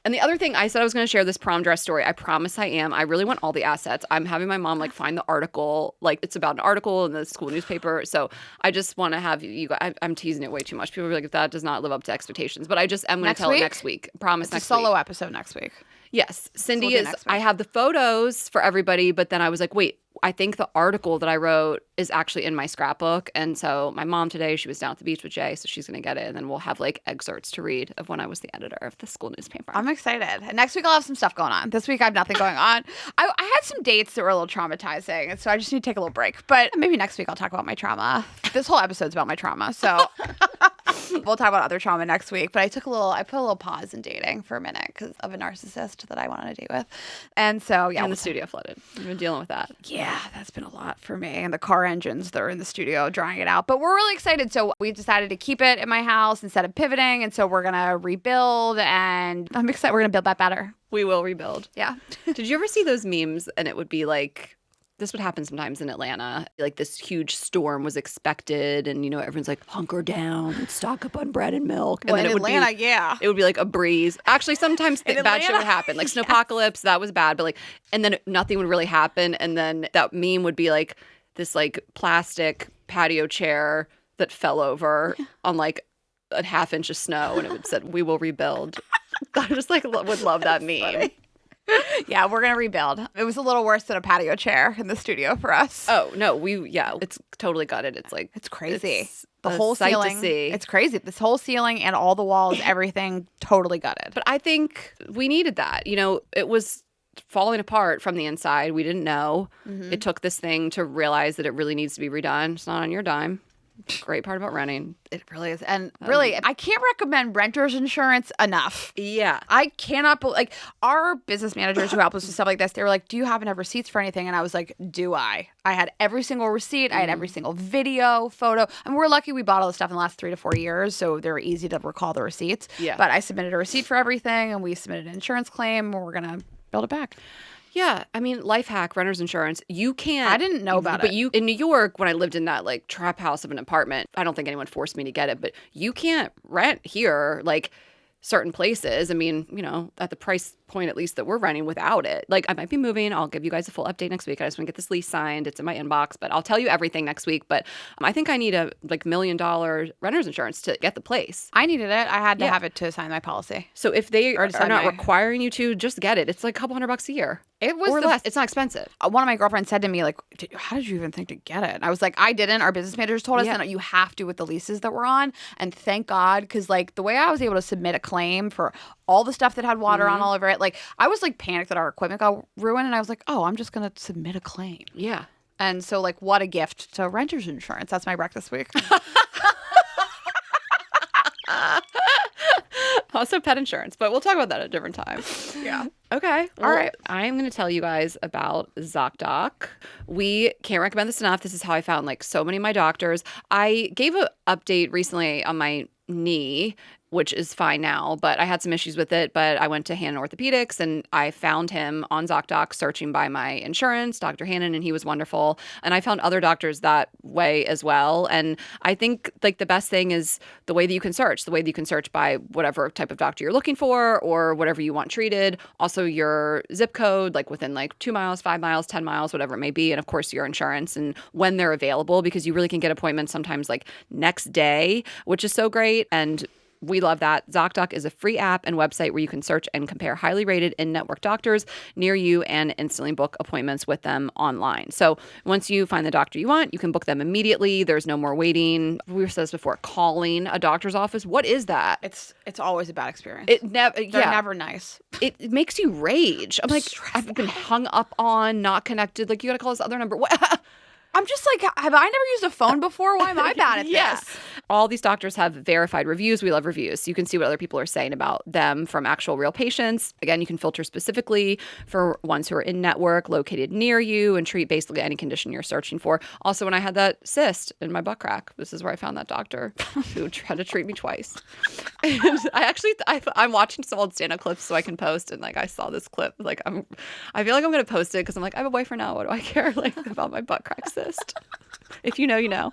and the other thing, I said I was going to share this prom dress story. I promise I am. I really want all the assets. I'm having my mom, like, find the article. Like, it's about an article in the school newspaper. So I just want to have you guys. I'm teasing it way too much. People are like, if that does not live up to expectations. But I just am going to tell it next week. Promise It's next a solo week. episode next week. Yes. Cindy we'll do is, next week. I have the photos for everybody, but then I was like, wait, I think the article that I wrote is actually in my scrapbook. And so my mom today, she was down at the beach with Jay, so she's going to get it. And then we'll have, like, excerpts to read of when I was the editor of the school newspaper. I'm excited. And next week I'll have some stuff going on. This week I have nothing going on. I had some dates that were a little traumatizing, and so I just need to take a little break. But maybe next week I'll talk about my trauma. This whole episode's about my trauma, so we'll talk about other trauma next week. But I put a little pause in dating for a minute because of a narcissist that I wanted to date with. And so, yeah. And the studio flooded. We've been dealing with that. Yeah, that's been a lot for me. And the car engines that are in the studio drying it out. But we're really excited. So we decided to keep it in my house instead of pivoting. And so we're going to rebuild. And I'm excited. We're going to build that better. We will rebuild. Yeah. Did you ever see those memes? And it would be like, this would happen sometimes in Atlanta. Like, this huge storm was expected, and, you know, everyone's like, hunker down and stock up on bread and milk. And Well, then in it would Atlanta, be, yeah. it would be like a breeze. Actually, sometimes bad shit Atlanta, would happen, like snowpocalypse. That was bad, but, like, and then nothing would really happen. And then that meme would be like this, like, plastic patio chair that fell over on, like, a half inch of snow, and it would said, "We will rebuild." I just like would love that meme. Yeah, we're gonna rebuild. It was a little worse than a patio chair in the studio for us. Oh no, it's totally gutted. It's crazy. It's The a whole sight ceiling. to see. It's crazy. This whole ceiling and all the walls, everything totally gutted. But I think we needed that. It was falling apart from the inside. We didn't know. It took this thing to realize that it really needs to be redone. It's not on your dime. Great part about renting. It really is. And really, I can't recommend renter's insurance enough. Yeah. I cannot our business managers who help us with stuff like this, they were like, do you happen to have receipts for anything? And I was like, do I? I had every single receipt. I had every single video, photo. And we're lucky we bought all this stuff in the last 3 to 4 years, so they're easy to recall the receipts. Yeah. But I submitted a receipt for everything, and we submitted an insurance claim, and we're going to build it back. Yeah, I mean, life hack, renter's insurance. You can't. I didn't know about but it. you in New York, when I lived in that like trap house of an apartment, I don't think anyone forced me to get it, but you can't rent here like certain places. I mean, at the price point at least that we're renting without it. Like, I might be moving. I'll give you guys a full update next week. I just want to get this lease signed. It's in my inbox, but I'll tell you everything next week. But I think I need a $1 million renter's insurance to get the place. I needed it. I had to have it to sign my policy. So if they are sign not my- requiring you to, just get it. It's like a couple $100 a year. It was or less. It's not expensive. One of my girlfriends said to me, like, how did you even think to get it? And I was like, I didn't. Our business managers told us that you have to with the leases that we're on. And thank God, because like the way I was able to submit a claim for all the stuff that had water on all over it, like I was like panicked that our equipment got ruined. And I was like, oh, I'm just going to submit a claim. Yeah. And so like, what a gift to renter's insurance. That's my rec this week. Also pet insurance, but we'll talk about that at a different time. Yeah. Okay. All right. I am going to tell you guys about ZocDoc. We can't recommend this enough. This is how I found like so many of my doctors. I gave an update recently on my knee, which is fine now, but I had some issues with it. But I went to Hannon Orthopedics and I found him on ZocDoc searching by my insurance, Dr. Hannon, and he was wonderful. And I found other doctors that way as well. And I think like the best thing is the way that you can search, by whatever type of doctor you're looking for or whatever you want treated. Also your zip code, like within like 2 miles, 5 miles, 10 miles, whatever it may be. And of course your insurance and when they're available, because you really can get appointments sometimes like next day, which is so great. And we love that. ZocDoc is a free app and website where you can search and compare highly rated in-network doctors near you and instantly book appointments with them online. So once you find the doctor you want, you can book them immediately. There's no more waiting. We've said this before, calling a doctor's office. What is that? It's always a bad experience. They're never nice. It makes you rage. I'm like, I've been hung up on, not connected. Like, you got to call this other number. What? I'm just like, have I never used a phone before? Why am I bad at this? All these doctors have verified reviews. We love reviews. So you can see what other people are saying about them from actual real patients. Again, you can filter specifically for ones who are in network, located near you, and treat basically any condition you're searching for. Also, when I had that cyst in my butt crack, this is where I found that doctor who tried to treat me twice. And I'm watching some old stand-up clips so I can post. And like, I saw this clip. Like, I feel like I'm going to post it because I'm like, I have a boyfriend now. What do I care like about my butt crack cyst? If you know, you know.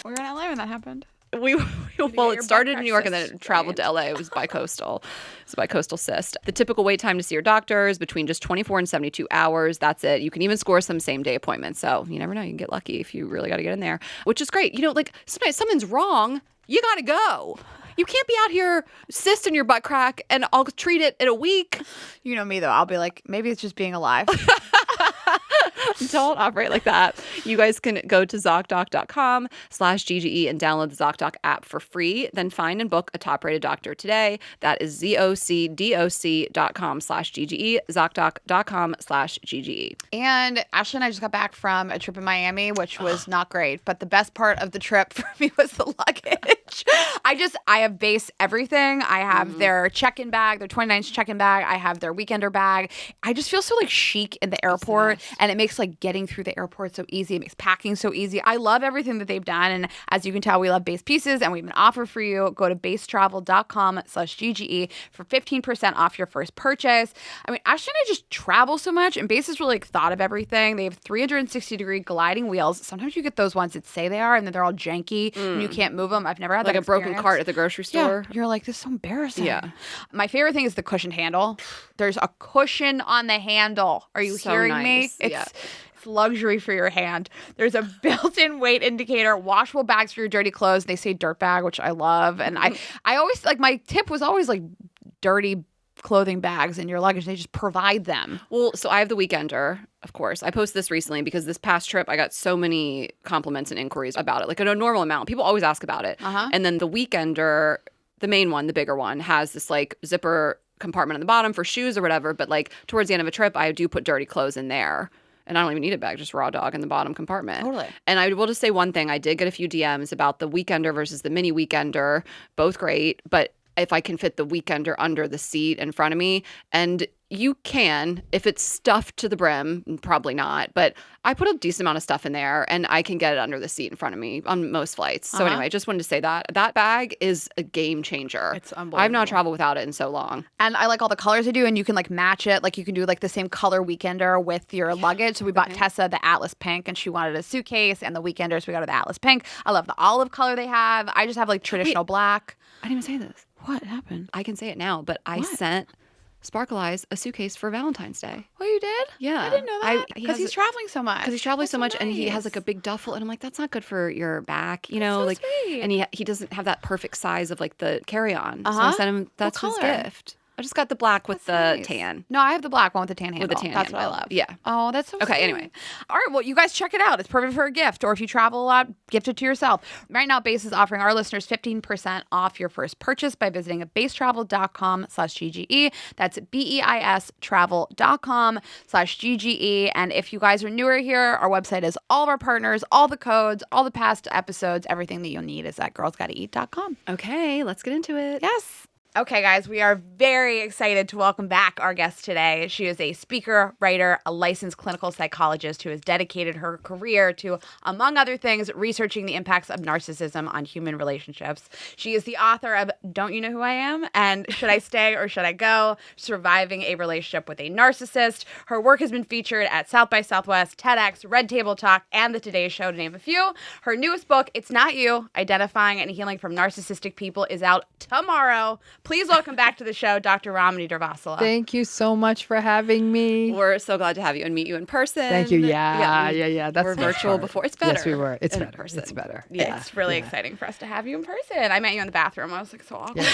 We were in LA when that happened. It started in New York and then it traveled to LA. It was bicoastal. It's a bicoastal cyst. The typical wait time to see your doctor is between just 24 and 72 hours. That's it. You can even score some same-day appointments. So you never know. You can get lucky if you really got to get in there, which is great. Like sometimes something's wrong. You got to go. You can't be out here cyst in your butt crack and I'll treat it in a week. You know me, though. I'll be like, maybe it's just being alive. Don't operate like that. You guys can go to ZocDoc.com/GGE and download the ZocDoc app for free. Then find and book a top-rated doctor today. That is ZocDoc.com/GGE, ZocDoc.com/GGE. And Ashley and I just got back from a trip in Miami, which was not great. But the best part of the trip for me was the luggage. I have base everything. I have their check-in bag, their 29-inch check-in bag. I have their weekender bag. I just feel so like chic in the airport. And it makes like getting through the airport so easy. It makes packing so easy. I love everything that they've done. And as you can tell, we love Base Pieces and we have an offer for you. Go to basetravel.com/GGE for 15% off your first purchase. I mean, Ashley and I just travel so much and Base has really like thought of everything. They have 360-degree gliding wheels. Sometimes you get those ones that say they are and then they're all janky and you can't move them. I've never had like that a broken experience. cart at the grocery store. Yeah, you're like, this is so embarrassing. Yeah. My favorite thing is the cushioned handle. There's a cushion on the handle. Are you So hearing nice. me? It's luxury for your hand. There's a built-in weight indicator, washable bags for your dirty clothes. They say dirt bag, which I love. And I always like my tip was always like dirty clothing bags in your luggage. They just provide them. Well, so I have the Weekender, of course. I posted this recently because this past trip, I got so many compliments and inquiries about it, like a normal amount. People always ask about it. And then the Weekender, the main one, the bigger one, has this like zipper compartment on the bottom for shoes or whatever. But like towards the end of a trip, I do put dirty clothes in there. And I don't even need a bag, just raw dog in the bottom compartment. Totally. And I will just say one thing. I did get a few DMs about the Weekender versus the mini Weekender. Both great. But if I can fit the Weekender under the seat in front of me, and you can, if it's stuffed to the brim, probably not, but I put a decent amount of stuff in there and I can get it under the seat in front of me on most flights. So anyway, I just wanted to say that bag is a game changer. It's unbelievable. I've not traveled without it in so long. And I like all the colors they do, and you can like match it. Like you can do like the same color Weekender with your luggage. So we bought Tessa the Atlas pink, and she wanted a suitcase, and the Weekender, so we got her the Atlas pink. I love the olive color they have. I just have like traditional black. I didn't even say this. What happened? I can say it now, but I sent Sparkle Eyes a suitcase for Valentine's Day. Oh, you did? Yeah. I didn't know that. Because he's traveling so much. Because he's traveling so much, nice. and he has like a big duffel, and I'm like, that's not good for your back, you know? so like, sweet. and he doesn't have that perfect size of like the carry-on. So I sent him. That's his color? gift. I just got the black with the Nice. tan. No, I have the black one with the tan handle. With the tan That's what I handle. love. Yeah. Oh, that's so Okay, sweet. anyway. All right, well, you guys check it out. It's perfect for a gift, or if you travel a lot, gift it to yourself. Right now, Base is offering our listeners 15% off your first purchase by visiting basetravel.com/GGE. That's BEIS travel.com/GGE. And if you guys are newer here, our website is all of our partners, all the codes, all the past episodes, everything that you'll need is at girlsgottaeat.com. Okay, let's get into it. Yes. Okay, guys, we are very excited to welcome back our guest today. She is a speaker, writer, a licensed clinical psychologist who has dedicated her career to, among other things, researching the impacts of narcissism on human relationships. She is the author of Don't You Know Who I Am? And Should I Stay or Should I Go? Surviving a Relationship with a Narcissist. Her work has been featured at South by Southwest, TEDx, Red Table Talk, and The Today Show, to name a few. Her newest book, It's Not You, Identifying and Healing from Narcissistic People, is out tomorrow. Please welcome back to the show, Dr. Ramani Durvasula. Thank you so much for having me. We're so glad to have you and meet you in person. Thank you. Yeah. That's we're the virtual part. before. It's better. Yes, we were. It's in better. person. It's better. Yeah. It's really exciting for us to have you in person. I met you in the bathroom. I was like so awkward.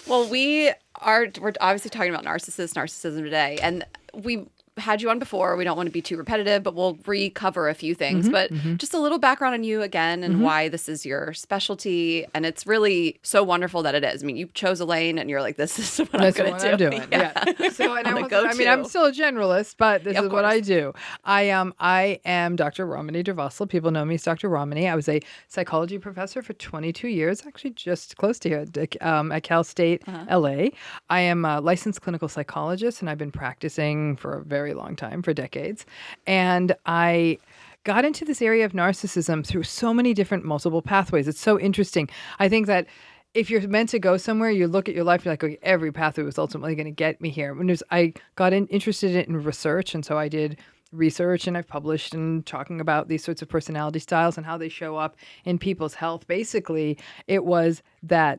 Well, we're obviously talking about narcissism today, and we had you on before. We don't want to be too repetitive, but we'll recover a few things. But just a little background on you again and why this is your specialty. And it's really so wonderful that it is. I mean, you chose a lane and you're like, this is what That's I'm what going I'm to do. doing. Yeah. So, and I'm go-to. still a generalist, but this Of is what I course. do. I am Dr. Ramani Durvasula. People know me as Dr. Ramani. I was a psychology professor for 22 years, actually just close to here at Cal State, LA. I am a licensed clinical psychologist, and I've been practicing for a very long time, for decades. And I got into this area of narcissism through so many different multiple pathways. It's so interesting. I think that if you're meant to go somewhere, you look at your life, you're like, okay, every pathway was ultimately going to get me here. I got interested in research, and so I did research, and I've published and talking about these sorts of personality styles and how they show up in people's health. Basically, it was that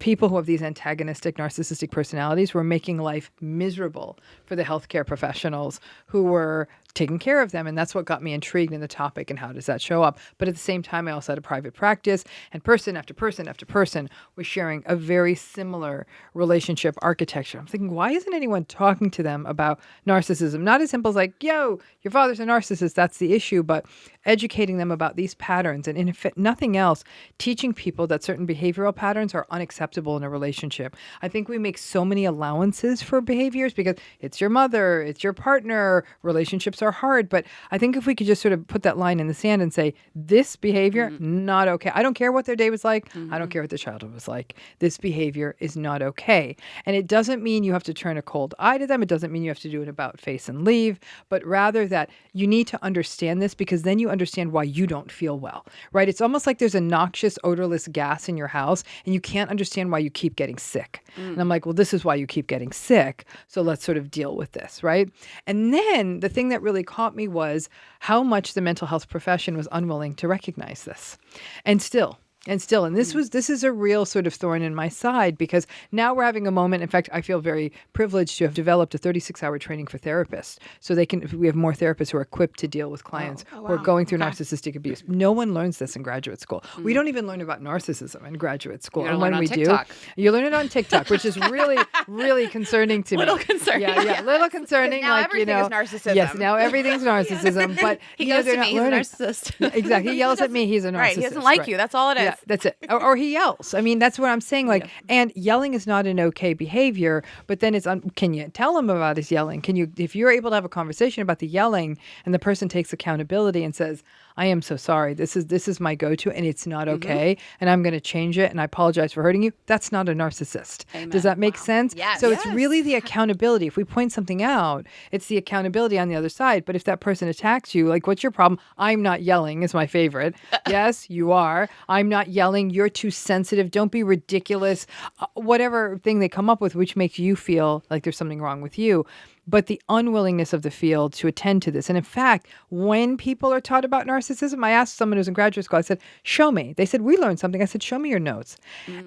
people who have these antagonistic narcissistic personalities were making life miserable for the healthcare professionals who were taking care of them. And that's what got me intrigued in the topic and how does that show up. But at the same time, I also had a private practice, and person after person after person was sharing a very similar relationship architecture. I'm thinking, why isn't anyone talking to them about narcissism? Not as simple as like, yo, your father's a narcissist, that's the issue, but educating them about these patterns. And if nothing else, teaching people that certain behavioral patterns are unacceptable in a relationship. I think we make so many allowances for behaviors because it's your mother, it's your partner, relationships are hard. But I think if we could just sort of put that line in the sand and say, this behavior, not okay. I don't care what their day was like. I don't care what their childhood was like. This behavior is not okay. And it doesn't mean you have to turn a cold eye to them. It doesn't mean you have to do an about face and leave, but rather that you need to understand this, because then you understand why you don't feel well, right? It's almost like there's a noxious, odorless gas in your house and you can't understand why you keep getting sick. And I'm like, well, this is why you keep getting sick. So let's sort of deal with this, right? And then the thing that really caught me was how much the mental health profession was unwilling to recognize this. And still, And this is a real sort of thorn in my side, because now we're having a moment. In fact, I feel very privileged to have developed a 36-hour training for therapists. So we have more therapists who are equipped to deal with clients who are going through narcissistic abuse. No one learns this in graduate school. We don't even learn about narcissism in graduate school. And when we do, you learn it on TikTok, which is really, really concerning to me. Little concerning. Yeah, little concerning. Now everything is narcissism. Yes, now everything's narcissism. But he goes they're to me, not he's a learning. narcissist. Exactly. He yells at me. He's a narcissist. Right. He doesn't like you. That's all it is. Yeah, that's it. Or he yells. I mean, that's what I'm saying. Like, and yelling is not an okay behavior. But then can you tell him about his yelling? If you're able to have a conversation about the yelling, and the person takes accountability and says, I am so sorry. This is my go-to, and it's not okay, and I'm going to change it, and I apologize for hurting you. That's not a narcissist. Amen. Does that make sense? Yes. So it's really the accountability. If we point something out, it's the accountability on the other side. But if that person attacks you, like, what's your problem? I'm not yelling is my favorite. Yes, you are. I'm not yelling. You're too sensitive. Don't be ridiculous. Whatever thing they come up with, which makes you feel like there's something wrong with you. But the unwillingness of the field to attend to this. And in fact, when people are taught about narcissism, I asked someone who's in graduate school, I said, show me. They said, we learned something. I said, show me your notes.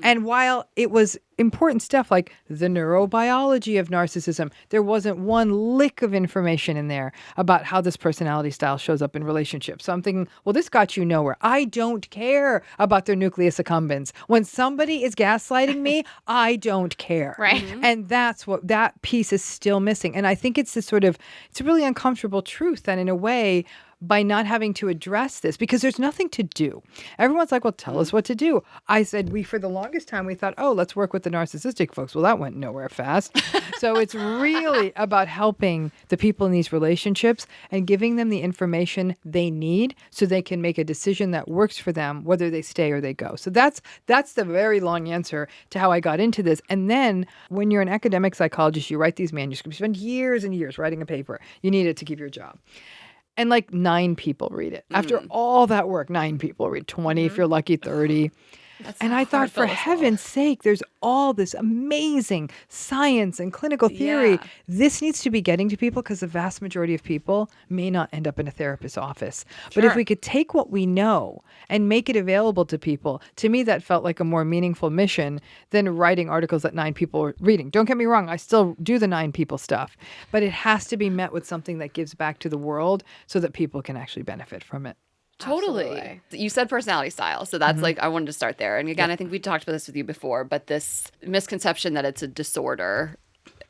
And while it was important stuff like the neurobiology of narcissism, there wasn't one lick of information in there about how this personality style shows up in relationships. So I'm thinking, well, this got you nowhere. I don't care about their nucleus accumbens. When somebody is gaslighting me, I don't care. Right. And that's what that piece is still missing. And I think it's it's a really uncomfortable truth that in a way, by not having to address this, because there's nothing to do. Everyone's like, well, tell us what to do. I said, for the longest time, we thought, oh, let's work with the narcissistic folks. Well, that went nowhere fast. So it's really about helping the people in these relationships and giving them the information they need so they can make a decision that works for them, whether they stay or they go. So that's the very long answer to how I got into this. And then when you're an academic psychologist, you write these manuscripts, you spend years and years writing a paper. You need it to keep your job. And like 9 people read it. After all that work, 9 people read, 20 if you're lucky, 30. And I thought, for heaven's sake, there's all this amazing science and clinical theory. Yeah. This needs to be getting to people, because the vast majority of people may not end up in a therapist's office. But if we could take what we know and make it available to people, to me, that felt like a more meaningful mission than writing articles that 9 people are reading. Don't get me wrong. I still do the 9 people stuff, but it has to be met with something that gives back to the world so that people can actually benefit from it. Totally. Absolutely. You said personality style. So that's like, I wanted to start there. And again, I think we talked about this with you before, but this misconception that it's a disorder.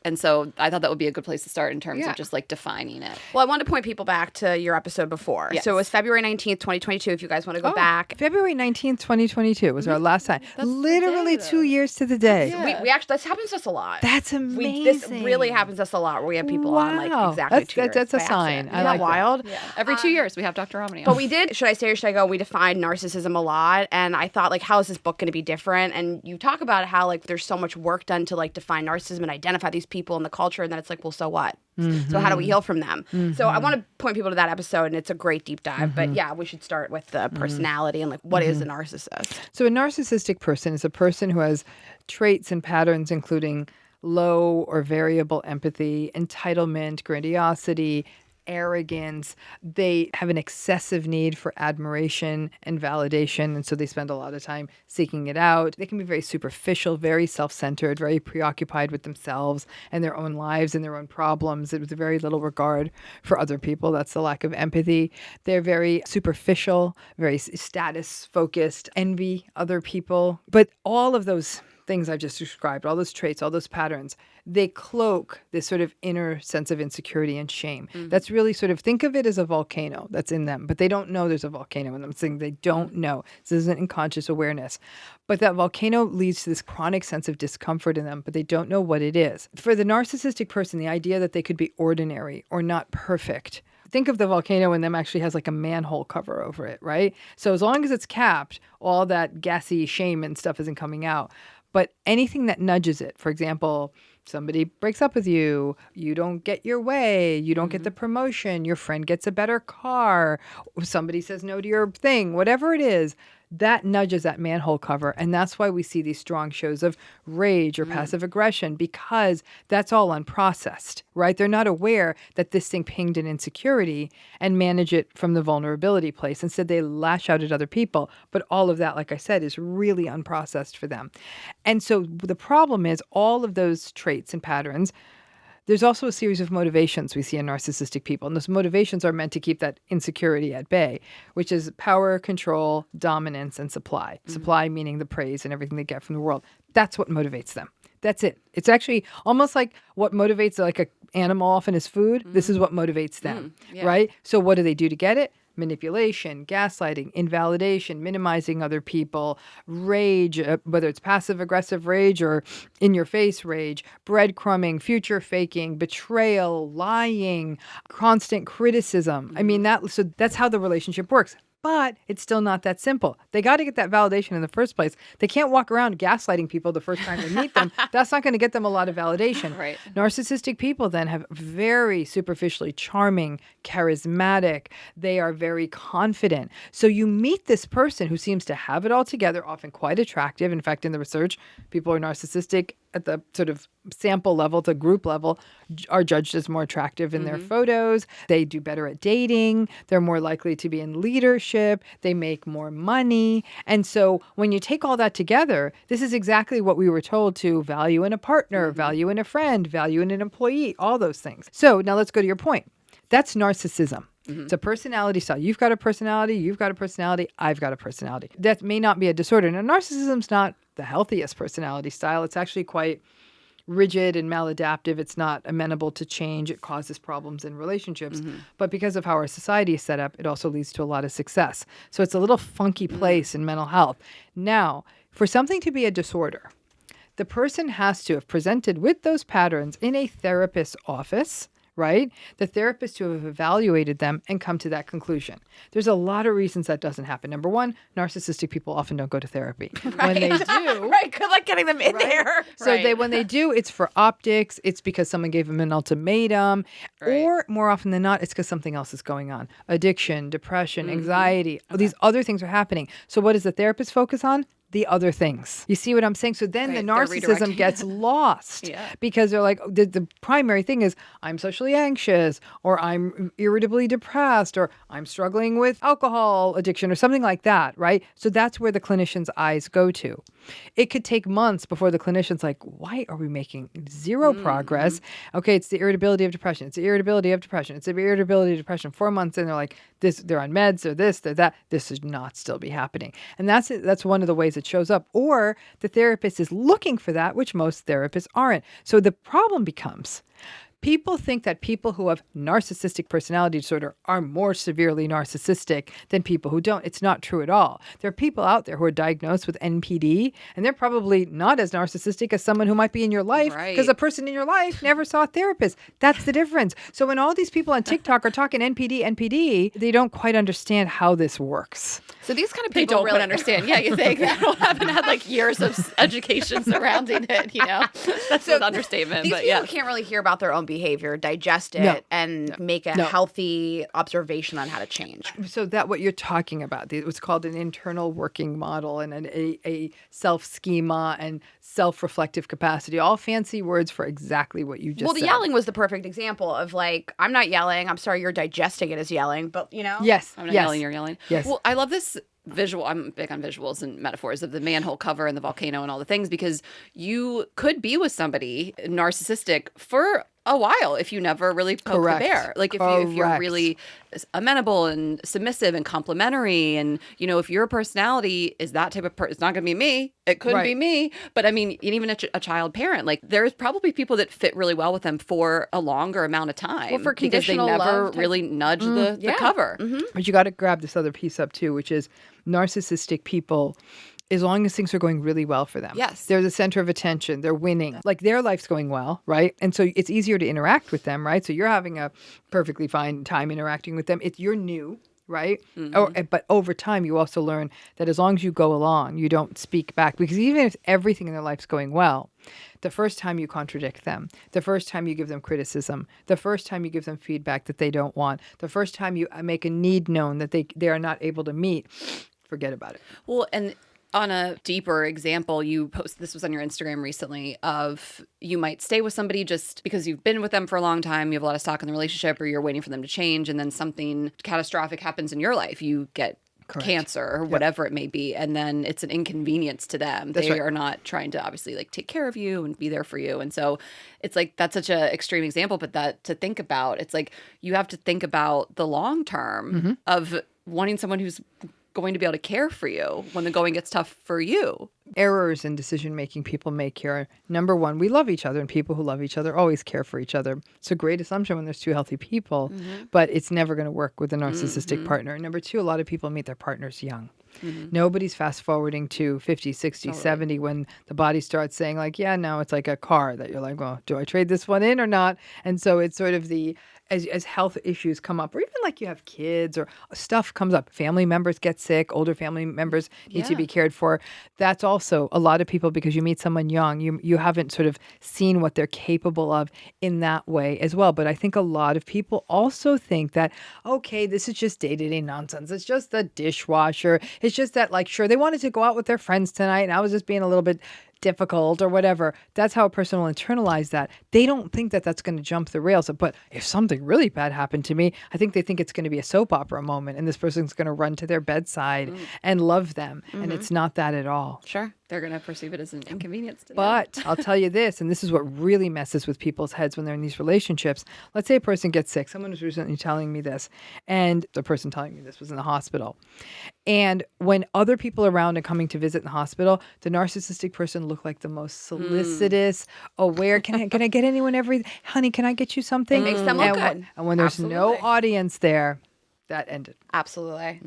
And so I thought that would be a good place to start in terms of just like defining it. Well, I wanted to point people back to your episode before. Yes. So it was February 19th, 2022, if you guys want to go back. February 19th, 2022 was our last time. Literally 2 years to the day. We actually, this happens to us a lot. That's amazing. This really happens to us a lot, where we have people on like exactly 2 years. That's a by sign. accident. I Isn't like that wild? Yeah. Every 2 years, we have Dr. Ramani on. But we did, should I say or should I go, we defined narcissism a lot. And I thought, like, how is this book going to be different? And you talk about how, like, there's so much work done to, like, define narcissism and identify these people in the culture. And then it's like, well, so what? So how do we heal from them? So I want to point people to that episode, and it's a great deep dive. But yeah, we should start with the personality and, like, what is a narcissist? So a narcissistic person is a person who has traits and patterns including low or variable empathy, entitlement, grandiosity, arrogance. They have an excessive need for admiration and validation, and so they spend a lot of time seeking it out. They can be very superficial, very self-centered, very preoccupied with themselves and their own lives and their own problems. With very little regard for other people. That's the lack of empathy. They're very superficial, very status-focused, envy other people. But all of those things I've just described, all those traits, all those patterns, they cloak this sort of inner sense of insecurity and shame. That's really sort of, think of it as a volcano that's in them, but they don't know there's a volcano in them. Saying they don't know. This isn't unconscious awareness. But that volcano leads to this chronic sense of discomfort in them, but they don't know what it is. For the narcissistic person, the idea that they could be ordinary or not perfect, think of the volcano and them actually has like a manhole cover over it, right? So as long as it's capped, all that gassy shame and stuff isn't coming out. But anything that nudges it, for example, somebody breaks up with you, you don't get your way, you don't get the promotion, your friend gets a better car, somebody says no to your thing, whatever it is, that nudges that manhole cover. And that's why we see these strong shows of rage or passive aggression, because that's all unprocessed, right? They're not aware that this thing pinged an insecurity and manage it from the vulnerability place. Instead, they lash out at other people. But all of that, like I said, is really unprocessed for them. And so the problem is all of those traits and patterns. There's also a series of motivations we see in narcissistic people. And those motivations are meant to keep that insecurity at bay, which is power, control, dominance, and supply. Supply meaning the praise and everything they get from the world. That's what motivates them. That's it. It's actually almost like what motivates like an animal often is food. This is what motivates them, right? So what do they do to get it? Manipulation, gaslighting, invalidation, minimizing other people, rage, whether it's passive-aggressive rage or in-your-face rage, breadcrumbing, future faking, betrayal, lying, constant criticism. I mean, so that's how the relationship works. But it's still not that simple. They got to get that validation in the first place. They can't walk around gaslighting people the first time they meet them. That's not going to get them a lot of validation. Right. Narcissistic people then have very superficially charming, charismatic. They are very confident. So you meet this person who seems to have it all together, often quite attractive. In fact, in the research, people who are narcissistic at the sort of sample level, the group level, are judged as more attractive in their photos. They do better at dating. They're more likely to be in leadership. They make more money. And so when you take all that together, this is exactly what we were told to value in a partner, value in a friend, value in an employee, all those things. So now let's go to your point. That's narcissism. It's a personality style. You've got a personality, you've got a personality, I've got a personality. That may not be a disorder. Now, narcissism's not the healthiest personality style. It's actually quite rigid and maladaptive. It's not amenable to change. It causes problems in relationships. But because of how our society is set up, it also leads to a lot of success. So it's a little funky place in mental health. Now, for something to be a disorder, the person has to have presented with those patterns in a therapist's office, right? The therapist to have evaluated them and come to that conclusion. There's a lot of reasons that doesn't happen. Number one, narcissistic people often don't go to therapy. When they do, right? Good luck getting them in there. So when they do, it's for optics. It's because someone gave them an ultimatum, or more often than not, it's because something else is going on: addiction, depression, anxiety. These other things are happening. So what does the therapist focus on? The other things. You see what I'm saying? So then the narcissism gets lost because they're like, the primary thing is I'm socially anxious, or I'm irritably depressed, or I'm struggling with alcohol addiction or something like that, right? So that's where the clinician's eyes go to. It could take months before the clinician's like, why are we making zero progress? Okay, it's the irritability of depression. It's the irritability of depression. It's the irritability of depression. 4 months in, they're like, they're on meds, they're this, they're that. This should not still be happening. And that's one of the ways it shows up. Or the therapist is looking for that, which most therapists aren't. So the problem becomes, people think that people who have narcissistic personality disorder are more severely narcissistic than people who don't. It's not true at all. There are people out there who are diagnosed with NPD, and they're probably not as narcissistic as someone who might be in your life, because a person in your life never saw a therapist. That's the difference. So when all these people on TikTok are talking NPD, they don't quite understand how this works. So these kind of people don't really understand. Yeah, you think they haven't had like years of education surrounding it, you know? That's an understatement. These people can't really hear about their own behavior, digest it, and make a healthy observation on how to change. So that what you're talking about, it was called an internal working model and a self-schema and self-reflective capacity, all fancy words for exactly what you just said. Well, the yelling was the perfect example of like, I'm not yelling. I'm sorry, you're digesting it as yelling, but you know? Yes. I'm not yelling, you're yelling. Yes. Well, I love this visual. I'm big on visuals and metaphors of the manhole cover and the volcano and all the things, because you could be with somebody narcissistic for a while if you never really poke the bear. Like if you're really amenable and submissive and complimentary, and you know, if your personality is that type of person, it's not going to be me. It couldn't be me. But I mean, even a child parent, like there's probably people that fit really well with them for a longer amount of time. Well, for because they never really nudge the cover. But you got to grab this other piece up too, which is narcissistic people, as long as things are going really well for them. Yes. They're the center of attention. They're winning. Like their life's going well, right? And so it's easier to interact with them, right? So you're having a perfectly fine time interacting with them. You're new, right? But over time, you also learn that as long as you go along, you don't speak back. Because even if everything in their life's going well, the first time you contradict them, the first time you give them criticism, the first time you give them feedback that they don't want, the first time you make a need known that they are not able to meet, forget about it. Well, and on a deeper example, you posted, this was on your Instagram recently, of you might stay with somebody just because you've been with them for a long time, you have a lot of stock in the relationship, or you're waiting for them to change, and then something catastrophic happens in your life. You get cancer or whatever it may be, and then it's an inconvenience to them. They are not trying to obviously like take care of you and be there for you. And so it's like, that's such an extreme example, but that to think about, it's like you have to think about the long term of wanting someone who's going to be able to care for you when the going gets tough for you. Errors in decision making people make here. Number one, we love each other, and people who love each other always care for each other. It's a great assumption when there's two healthy people, but it's never going to work with a narcissistic partner. Number two, a lot of people meet their partners young. Nobody's fast forwarding to 50, 60, 70 when the body starts saying like, yeah, no, it's like a car that you're like, well, do I trade this one in or not? And so it's sort of as health issues come up, or even like you have kids or stuff comes up, family members get sick, older family members need to be cared for. That's also a lot of people, because you meet someone young, you haven't sort of seen what they're capable of in that way as well. But I think a lot of people also think that, okay, this is just day-to-day nonsense. It's just the dishwasher. It's just that, like, sure, they wanted to go out with their friends tonight, and I was just being a little bit difficult or whatever. That's how a person will internalize that. They don't think that that's going to jump the rails. But if something really bad happened to me, I think they think it's going to be a soap opera moment, and this person's going to run to their bedside and love them. And it's not that at all. Sure. They're going to perceive it as an inconvenience to them. But I'll tell you this, and this is what really messes with people's heads when they're in these relationships. Let's say a person gets sick. Someone was recently telling me this, and the person telling me this was in the hospital. And when other people around are coming to visit in the hospital, the narcissistic person looked like the most solicitous, aware. Can I get anyone honey, can I get you something? It makes them look good. And when there's no audience there, that ended. Absolutely.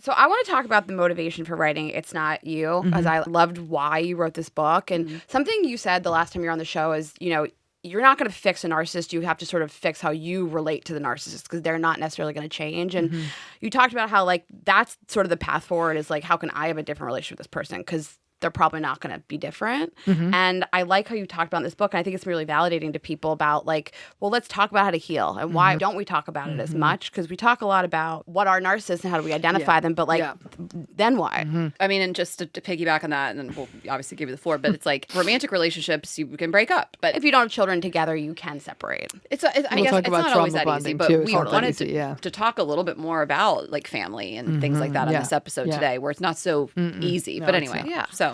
So I want to talk about the motivation for writing It's Not You, as I loved why you wrote this book. And something you said the last time you were on the show is, you know, you're not going to fix a narcissist. You have to sort of fix how you relate to the narcissist, because they're not necessarily going to change. And you talked about how, like, that's sort of the path forward, is like, how can I have a different relationship with this person? Because they're probably not going to be different. And I like how you talked about in this book, and I think it's really validating to people about, like, well, let's talk about how to heal. And why don't we talk about it as much? Because we talk a lot about what are narcissists and how do we identify them, but like, then why? I mean, and just to piggyback on that, and then we'll obviously give you the floor, but it's like romantic relationships, you can break up. But If you don't have children together, you can separate. I guess it's not always that easy, but we wanted to talk a little bit more about like family and things like that on this episode today, where it's not so easy. No, but anyway, So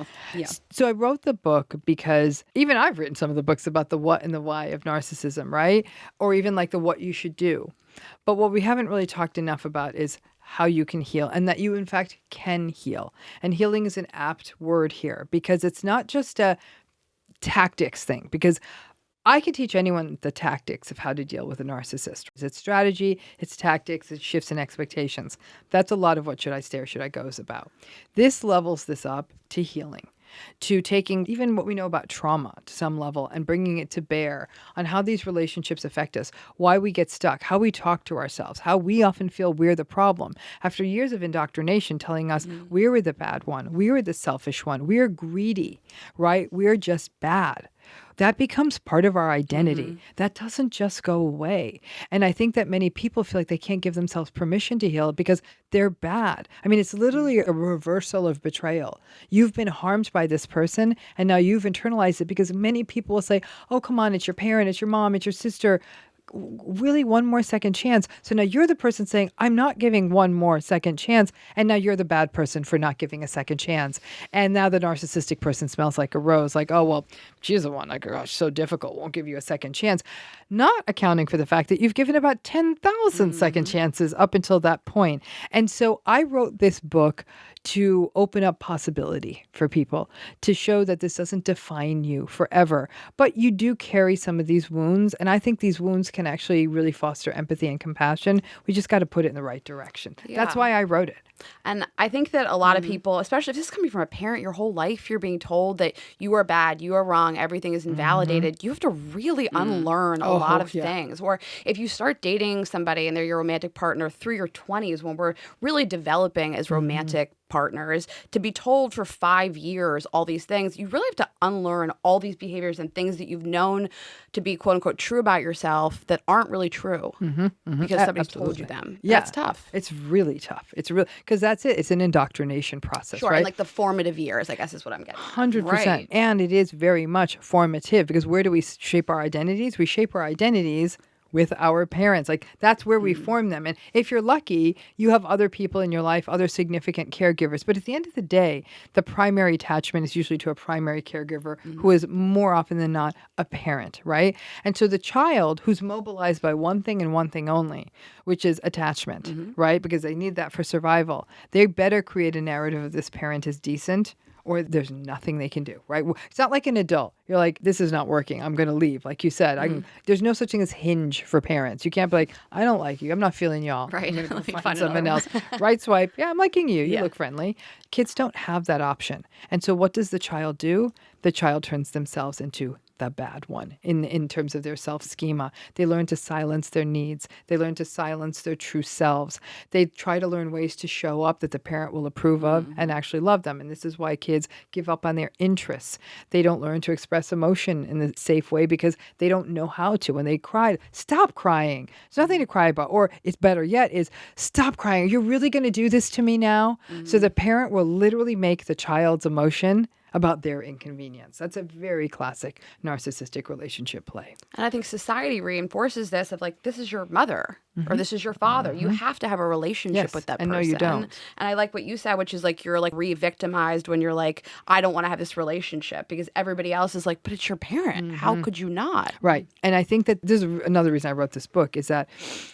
And I think that a lot of people, especially if this is coming from a parent, your whole life you're being told that you are bad, you are wrong, everything is invalidated. You have to really unlearn a lot of things. Or if you start dating somebody and they're your romantic partner through your 20s, when we're really developing as romantic partner is to be told for 5 years all these things. You really have to unlearn all these behaviors and things that you've known to be quote unquote true about yourself that aren't really true because somebody's told you them. Yeah. That's tough. It's really tough. It's really, because that's it. It's an indoctrination process, Sure, right? and like the formative years, I guess is what I'm getting at. 100%. Right. And it is very much formative, because where do we shape our identities? We shape our identities with our parents. Like, that's where we form them. And if you're lucky, you have other people in your life, other significant caregivers. But at the end of the day, the primary attachment is usually to a primary caregiver who is more often than not a parent, right? And so the child who's mobilized by one thing and one thing only, which is attachment, right? Because they need that for survival. They better create a narrative of this parent is decent, or there's nothing they can do, right? It's not like an adult. You're like, this is not working. I'm going to leave. Like you said, there's no such thing as Hinge for parents. You can't be like, I don't like you. I'm not feeling y'all. Right. I'm going to go find another someone one. else. Right swipe. Yeah, I'm liking you. You Yeah. look friendly. Kids don't have that option. And so what does the child do? The child turns themselves into the bad one in terms of their self-schema. They learn to silence their needs. They learn to silence their true selves. They try to learn ways to show up that the parent will approve of and actually love them. And this is why kids give up on their interests. They don't learn to express emotion in the safe way because they don't know how to. When they cry, stop crying. There's nothing to cry about. Or it's better yet is, stop crying. You're really going to do this to me now? So the parent will literally make the child's emotion about their inconvenience. That's a very classic narcissistic relationship play. And I think society reinforces this of like, this is your mother or this is your father. You have to have a relationship Yes, with that and person. no, you don't. And I like what you said, which is like, you're like re-victimized when you're like, I don't want to have this relationship because everybody else is like, but it's your parent. How could you not? Right. And I think that this is another reason I wrote this book, is that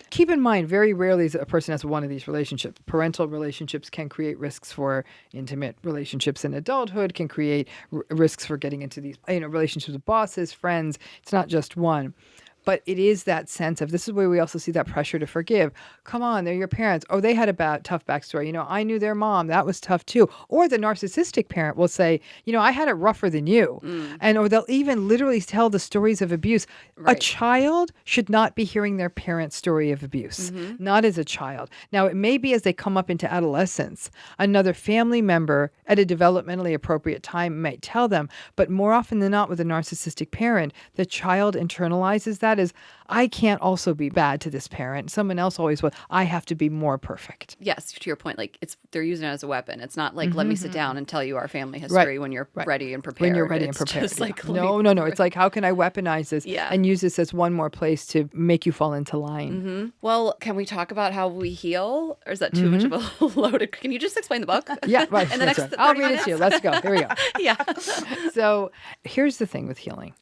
keep in mind, very rarely is a person has one of these relationships. Parental relationships can create risks for intimate relationships in adulthood, can create risks for getting into these, relationships with bosses, friends. It's not just one. But it is that sense of, this is where we also see that pressure to forgive. Come on, they're your parents. Oh, they had a tough backstory. I knew their mom. That was tough too. Or the narcissistic parent will say, I had it rougher than you. Or they'll even literally tell the stories of abuse. Right. A child should not be hearing their parent's story of abuse, not as a child. Now, it may be as they come up into adolescence, another family member at a developmentally appropriate time might tell them. But more often than not with a narcissistic parent, the child internalizes that as, I can't also be bad to this parent. Someone else always will. I have to be more perfect. Yes, to your point, like they're using it as a weapon. It's not like, let me sit down and tell you our family history when you're ready and prepared. When you're ready and It's prepared. just like, No. It's like, how can I weaponize this and use this as one more place to make you fall into line? Well, can we talk about how we heal? Or is that too much of a loaded? Can you just explain the book? Yeah, right. In the that's next right. I'll 30 read it minutes? to you. Let's go. Here we go. Yeah. So here's the thing with healing.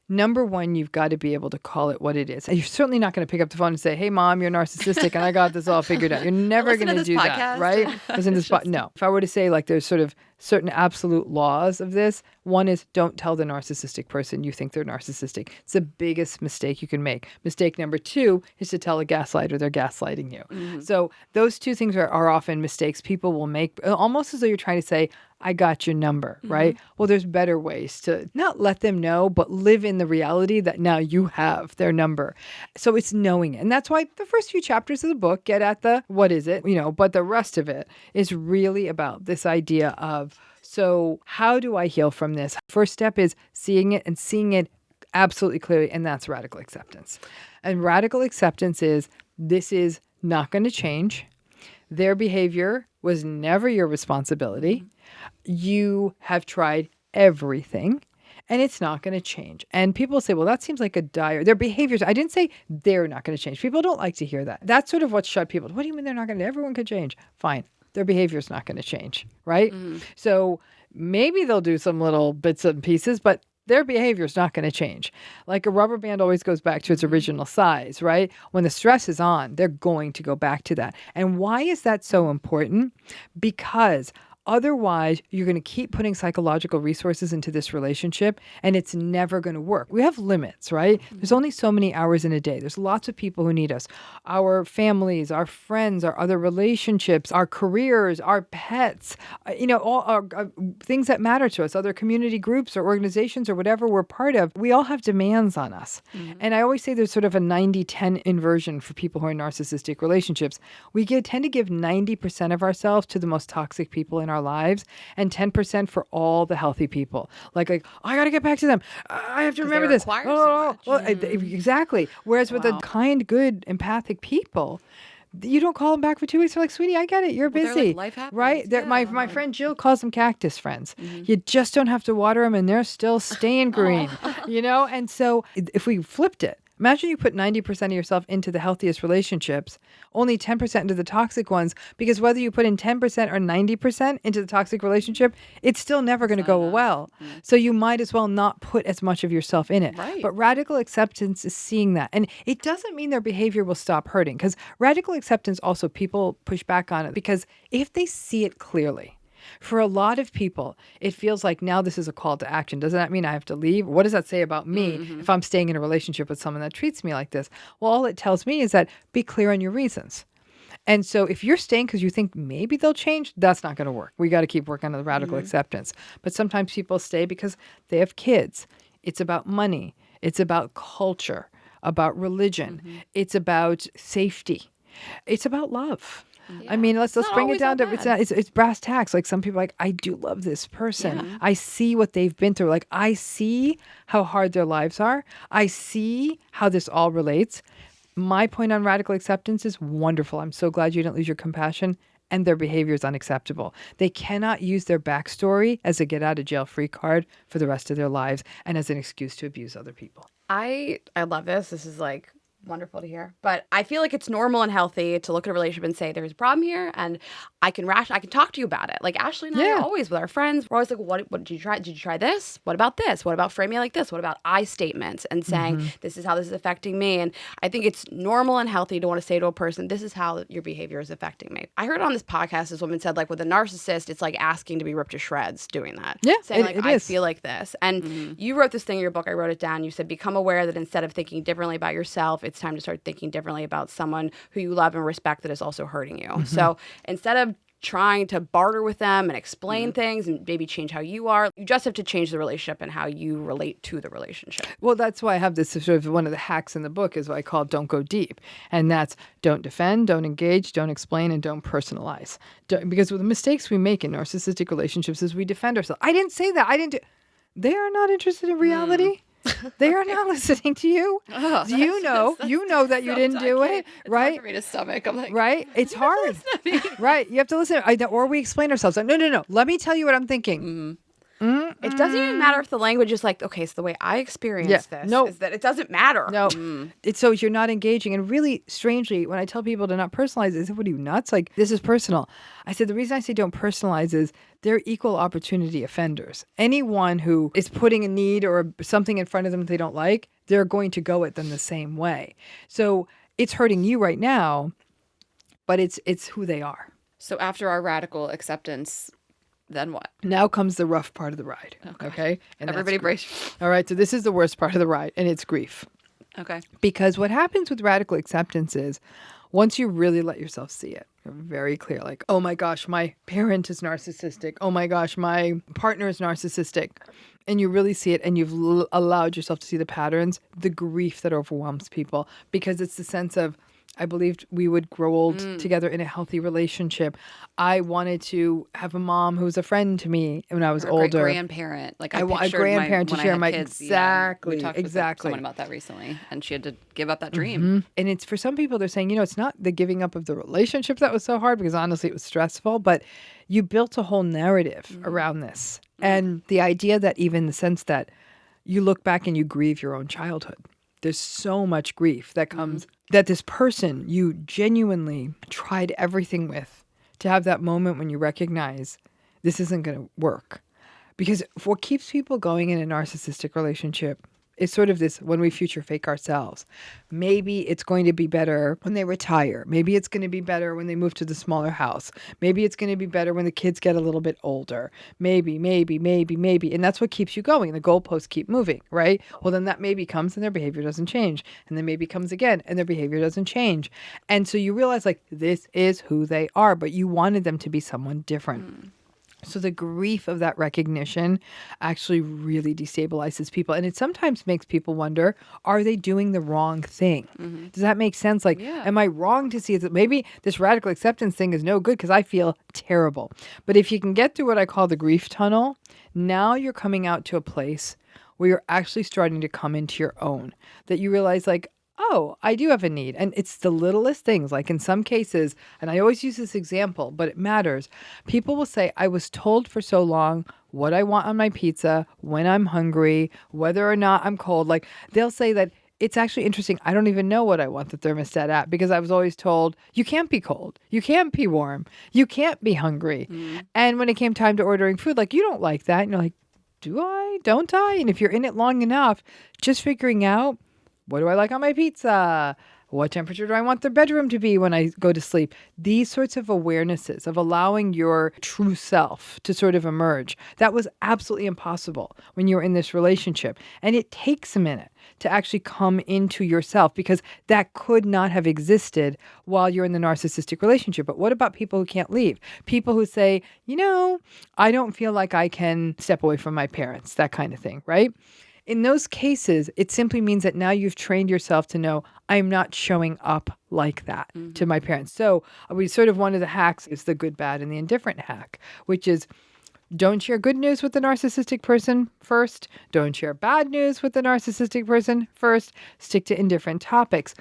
Number one, you've got to be able to call it what it is. And you're certainly not going to pick up the phone and say, hey, mom, you're narcissistic and I got this all figured out. You're never going to do that, right? Listen to this No. If I were to say, like, there's sort of certain absolute laws of this, one is, don't tell the narcissistic person you think they're narcissistic. It's the biggest mistake you can make. Mistake number two is to tell a gaslighter they're gaslighting you. So those two things are often mistakes people will make, almost as though you're trying to say, I got your number, right? Well, there's better ways to not let them know, but live in the reality that now you have their number. So it's knowing it. And that's why the first few chapters of the book get at the, what is it? But the rest of it is really about this idea of, so how do I heal from this? First step is seeing it and seeing it absolutely clearly. And that's radical acceptance. And radical acceptance is, this is not going to change. Their behavior was never your responsibility. You have tried everything and it's not going to change. And people say, well, that seems like a dire, their behaviors. I didn't say they're not going to change. People don't like to hear that. That's sort of what shut people. What do you mean they're not going to? Everyone could change. Fine. Their behavior is not going to change. Right. So maybe they'll do some little bits and pieces, but their behavior is not going to change. Like a rubber band always goes back to its original size, right? When the stress is on, they're going to go back to that. And why is that so important? Because Otherwise, you're going to keep putting psychological resources into this relationship and it's never going to work. We have limits, right? There's only so many hours in a day. There's lots of people who need us. Our families, our friends, our other relationships, our careers, our pets, all our things that matter to us, other community groups or organizations or whatever we're part of. We all have demands on us. And I always say there's sort of a 90-10 inversion for people who are in narcissistic relationships. We tend to give 90% of ourselves to the most toxic people in our lives and 10% for all the healthy people. Like I got to get back to them. I have to remember this. Exactly. Whereas with the kind, good, empathic people, you don't call them back for 2 weeks. They're like, sweetie, I get it. You're busy. Like, life happens. Right? Yeah. My friend Jill calls them cactus friends. You just don't have to water them and they're still staying green, And so if we flipped it, imagine you put 90% of yourself into the healthiest relationships, only 10% into the toxic ones, because whether you put in 10% or 90% into the toxic relationship, it's still never going to go well. So you might as well not put as much of yourself in it. Right. But radical acceptance is seeing that. And it doesn't mean their behavior will stop hurting, because radical acceptance also, people push back on it, because if they see it clearly, for a lot of people, it feels like now this is a call to action. Doesn't that mean I have to leave? What does that say about me if I'm staying in a relationship with someone that treats me like this? Well, all it tells me is that be clear on your reasons. And so if you're staying because you think maybe they'll change, that's not going to work. We got to keep working on the radical acceptance. But sometimes people stay because they have kids. It's about money. It's about culture, about religion. It's about safety. It's about love. I mean, let's bring it down to it's brass tacks. Like some people are like, I do love this person. Yeah. I see what they've been through. Like I see how hard their lives are. I see how this all relates. My point on radical acceptance is wonderful. I'm so glad you didn't lose your compassion, and their behavior is unacceptable. They cannot use their backstory as a get out of jail free card for the rest of their lives and as an excuse to abuse other people. I love this. This is like wonderful to hear. But I feel like it's normal and healthy to look at a relationship and say, there's a problem here, and I can talk to you about it. Like Ashley and I are always with our friends. We're always like, what did you try? Did you try this? What about this? What about framing it like this? What about I statements and saying, this is how this is affecting me? And I think it's normal and healthy to want to say to a person, this is how your behavior is affecting me. I heard on this podcast, this woman said, like, with a narcissist, it's like asking to be ripped to shreds doing that. Yeah, saying like, I feel like this. And you wrote this thing in your book. I wrote it down. You said, become aware that instead of thinking differently about yourself, it's time to start thinking differently about someone who you love and respect that is also hurting you. So instead of trying to barter with them and explain things and maybe change how you are, you just have to change the relationship and how you relate to the relationship. Well, that's why I have this sort of one of the hacks in the book is what I call don't go deep. And that's don't defend, don't engage, don't explain, and don't personalize. Because the mistakes we make in narcissistic relationships is we defend ourselves. I didn't say that. I didn't do. They are not interested in reality. They are not listening to you. You know that you didn't do it, right? Hard for me to stomach. I'm like, right? It's hard, right? You have to listen. Or we explain ourselves. No. Let me tell you what I'm thinking. It doesn't even matter if the language is like, okay, so the way I experience this is that it doesn't matter. No, it's so you're not engaging. And really, strangely, when I tell people to not personalize, they say, what are you, nuts? Like, this is personal. I said, the reason I say don't personalize is they're equal opportunity offenders. Anyone who is putting a need or something in front of them that they don't like, they're going to go at them the same way. So it's hurting you right now, but it's who they are. So after our radical acceptance, then what? Now comes the rough part of the ride. Okay? And everybody brace. All right. So this is the worst part of the ride, and it's grief. Okay. Because what happens with radical acceptance is once you really let yourself see it, you're very clear, like, oh my gosh, my parent is narcissistic. Oh my gosh, my partner is narcissistic. And you really see it, and you've allowed yourself to see the patterns, the grief that overwhelms people, because it's the sense of, I believed we would grow old together in a healthy relationship. I wanted to have a mom who was a friend to me when I was older. A grandparent. Like I want a grandparent to share my kids. Exactly. We talked with someone about that recently, and she had to give up that dream. And it's for some people, they're saying, it's not the giving up of the relationship that was so hard, because honestly, it was stressful, but you built a whole narrative around this. And the idea that even the sense that you look back and you grieve your own childhood. There's so much grief that comes that this person you genuinely tried everything with to have that moment when you recognize this isn't going to work. Because what keeps people going in a narcissistic relationship is sort of this when we future fake ourselves. Maybe it's going to be better when they retire. Maybe it's going to be better when they move to the smaller house. Maybe it's going to be better when the kids get a little bit older. Maybe. And that's what keeps you going. The goalposts keep moving, right? Well, then that maybe comes and their behavior doesn't change. And then maybe comes again and their behavior doesn't change. And so you realize like this is who they are, but you wanted them to be someone different. So the grief of that recognition actually really destabilizes people. And it sometimes makes people wonder, are they doing the wrong thing? Does that make sense? Like, am I wrong to see that maybe this radical acceptance thing is no good because I feel terrible. But if you can get through what I call the grief tunnel, now you're coming out to a place where you're actually starting to come into your own, that you realize like, oh, I do have a need. And it's the littlest things. Like in some cases, and I always use this example, but it matters. People will say, I was told for so long what I want on my pizza, when I'm hungry, whether or not I'm cold. Like they'll say that it's actually interesting. I don't even know what I want the thermostat at because I was always told you can't be cold. You can't be warm. You can't be hungry. And when it came time to ordering food, like you don't like that. And you're like, do I? Don't I? And if you're in it long enough, just figuring out, what do I like on my pizza? What temperature do I want the bedroom to be when I go to sleep? These sorts of awarenesses of allowing your true self to sort of emerge. That was absolutely impossible when you were in this relationship. And it takes a minute to actually come into yourself because that could not have existed while you're in the narcissistic relationship. But what about people who can't leave? People who say, I don't feel like I can step away from my parents, that kind of thing, right? In those cases, it simply means that now you've trained yourself to know I'm not showing up like that to my parents. So one of the hacks is the good, bad, and the indifferent hack, which is don't share good news with the narcissistic person first. Don't share bad news with the narcissistic person first. Stick to indifferent topics.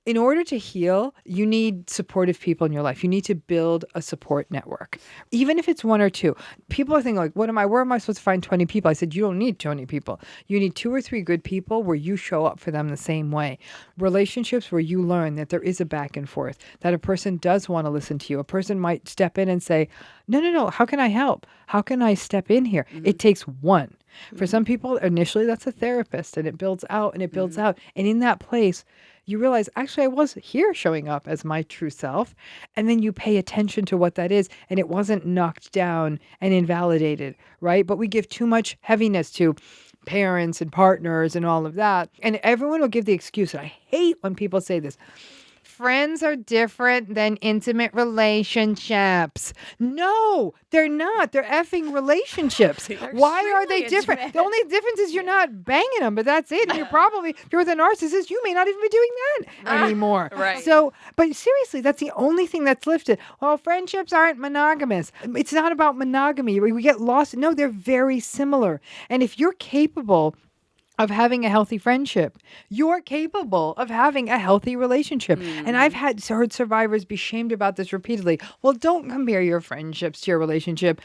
In order to heal, you need supportive people in your life. You need to build a support network, even if it's one or two. People are thinking like, where am I supposed to find 20 people? I said, you don't need 20 people. You need 2 or 3 good people where you show up for them the same way. Relationships where you learn that there is a back and forth, that a person does want to listen to you. A person might step in and say, no, how can I help? How can I step in here? It takes one. For some people, initially, that's a therapist, and it builds out and it builds out. And in that place, you realize, actually, I was here showing up as my true self. And then you pay attention to what that is. And it wasn't knocked down and invalidated, right? But we give too much heaviness to parents and partners and all of that. And everyone will give the excuse. And I hate when people say this. Friends are different than intimate relationships. No, they're not. They're effing relationships. Why are they different? Intimate. The only difference is you're not banging them, but that's it. And you're probably, if you're with a narcissist, you may not even be doing that anymore. Right. So, but seriously, that's the only thing that's lifted. Well, friendships aren't monogamous. It's not about monogamy. We get lost. No, they're very similar. And if you're capable of having a healthy friendship, you're capable of having a healthy relationship. And I've heard survivors be shamed about this repeatedly. Well, don't compare your friendships to your relationship.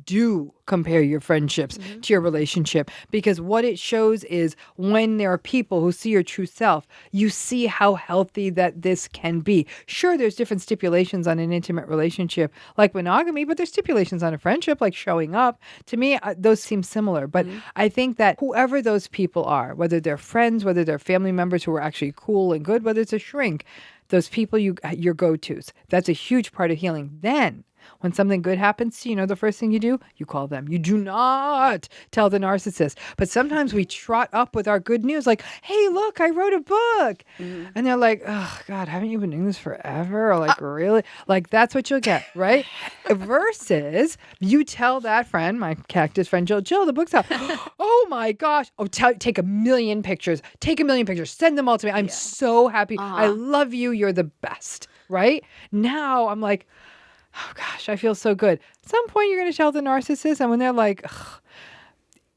Do compare your friendships to your relationship, because what it shows is when there are people who see your true self, you see how healthy that this can be. Sure, there's different stipulations on an intimate relationship like monogamy, but there's stipulations on a friendship like showing up. To me, those seem similar. But I think that whoever those people are, whether they're friends, whether they're family members who are actually cool and good, whether it's a shrink, those people, your go-tos, that's a huge part of healing. Then when something good happens to you, the first thing you do, you call them. You do not tell the narcissist. But sometimes we trot up with our good news like, hey, look, I wrote a book. And they're like, oh, God, haven't you been doing this forever? Or like, really? Like, that's what you'll get, right? Versus you tell that friend, my cactus friend, Jill, the book's out. Oh, my gosh. Oh, take 1 million pictures. Take 1 million pictures. Send them all to me. I'm so happy. I love you. You're the best, right? Now I'm like, oh gosh, I feel so good. At some point, you're going to tell the narcissist, and when they're like,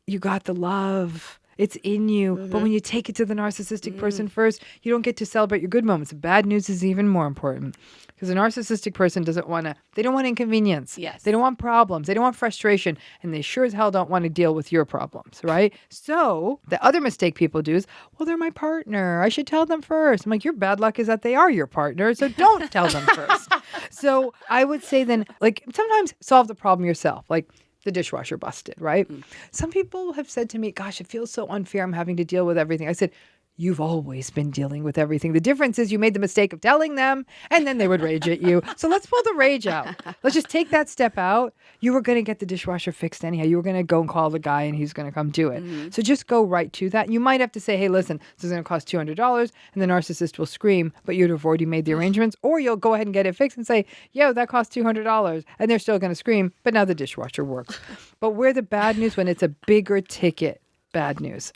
you got the love, it's in you. But when you take it to the narcissistic person first, you don't get to celebrate your good moments. Bad news is even more important, because a narcissistic person they don't want inconvenience. Yes. They don't want problems. They don't want frustration. And they sure as hell don't want to deal with your problems, right? So the other mistake people do is, well, they're my partner. I should tell them first. I'm like, your bad luck is that they are your partner, so don't tell them first. So I would say then, like, sometimes solve the problem yourself. Like, the dishwasher busted, right? Some people have said to me, gosh, it feels so unfair. I'm having to deal with everything. I said, you've always been dealing with everything. The difference is you made the mistake of telling them and then they would rage at you. So let's pull the rage out. Let's just take that step out. You were going to get the dishwasher fixed anyhow. You were going to go and call the guy and he's going to come do it. So just go right to that. You might have to say, hey, listen, this is going to cost $200 and the narcissist will scream, but you'd have already made the arrangements, or you'll go ahead and get it fixed and say, yo, that cost $200, and they're still going to scream, but now the dishwasher works. But where the bad news, when it's a bigger ticket bad news.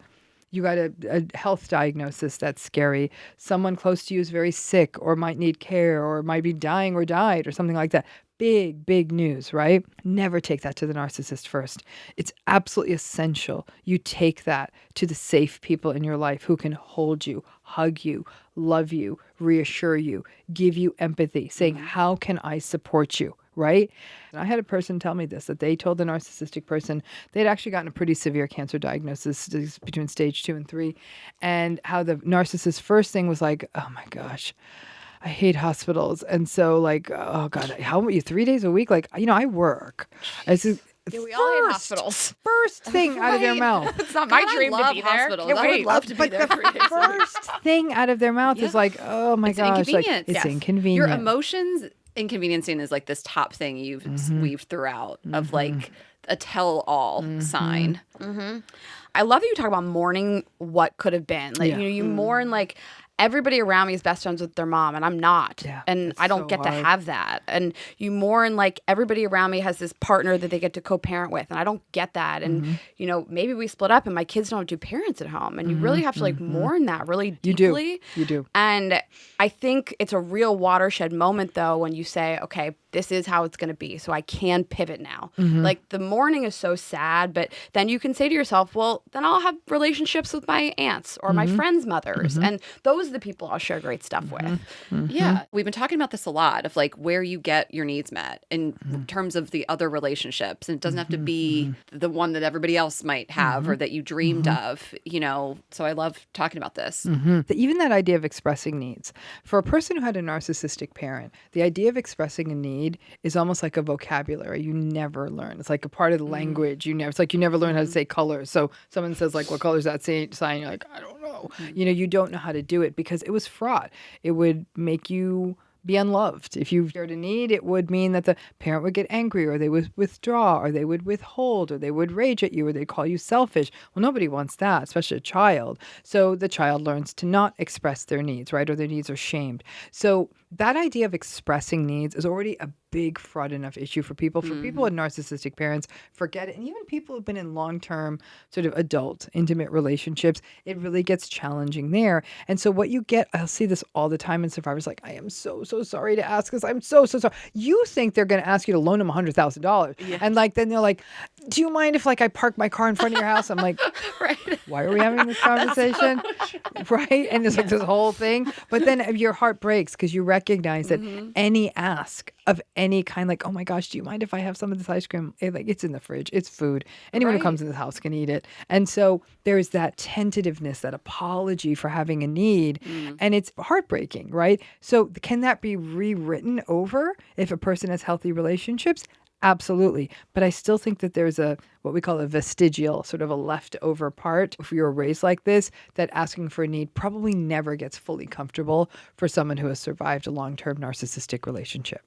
You got a health diagnosis that's scary. Someone close to you is very sick or might need care or might be dying or died or something like that. Big, big news, right? Never take that to the narcissist first. It's absolutely essential you take that to the safe people in your life who can hold you, hug you, love you, reassure you, give you empathy, saying, how can I support you? Right? And I had a person tell me this, that they told the narcissistic person they'd actually gotten a pretty severe cancer diagnosis between stage 2 and 3, and how the narcissist's first thing was like, oh my gosh, I hate hospitals. And so like, oh God, how are you 3 days a week? Like, I work. We all hate hospitals. First thing out of their mouth. It's not my dream to be there. Hospitals. I would love to be there for days. First thing out of their mouth is like, oh my gosh, like, it's inconvenient. Your emotions inconveniencing is like this top thing you've weaved throughout of like a tell-all sign. I love that you talk about mourning what could have been. Like, you mourn like everybody around me is best friends with their mom and I'm not. Yeah, and I don't get to have that. And you mourn like everybody around me has this partner that they get to co-parent with and I don't get that. And, maybe we split up and my kids don't have two parents at home. And you really have to like mourn that really deeply. You do. And I think it's a real watershed moment though when you say, okay, this is how it's going to be. So I can pivot now. Like the mourning is so sad, but then you can say to yourself, well, then I'll have relationships with my aunts or my friends' mothers. And those are the people I'll share great stuff with. Yeah. We've been talking about this a lot of like where you get your needs met in terms of the other relationships. And it doesn't have to be the one that everybody else might have or that you dreamed of, So I love talking about this. Even that idea of expressing needs. For a person who had a narcissistic parent, the idea of expressing a need is almost like a vocabulary you never learn. It's like a part of the language it's like you never learn how to say colors. So someone says like, what color is that sign? You're like, I don't know. You don't know how to do it because it was fraught. It would make you be unloved. If you shared a need, it would mean that the parent would get angry or they would withdraw or they would withhold or they would rage at you or they'd call you selfish. Well, nobody wants that, especially a child. So the child learns to not express their needs, right? Or their needs are shamed. So that idea of expressing needs is already a big fraught enough issue for people. For people with narcissistic parents, forget it. And even people who've been in long-term sort of adult, intimate relationships, it really gets challenging there. And so what you get, I'll see this all the time in survivors, like, I am so sorry to ask this. I'm so sorry. You think they're going to ask you to loan them $100,000. And like, then they're like, do you mind if like I park my car in front of your house? I'm like, why are we having this conversation? Right? And it's like this whole thing. But then your heart breaks because you recognize that any ask of any kind, like, oh my gosh, do you mind if I have some of this ice cream? It's in the fridge. It's food. Anyone who comes in the house can eat it. And so there's that tentativeness, that apology for having a need. And it's heartbreaking, right? So can that be rewritten over if a person has healthy relationships? Absolutely. But I still think that there's what we call a vestigial, sort of a leftover part, if you were raised like this, that asking for a need probably never gets fully comfortable for someone who has survived a long-term narcissistic relationship.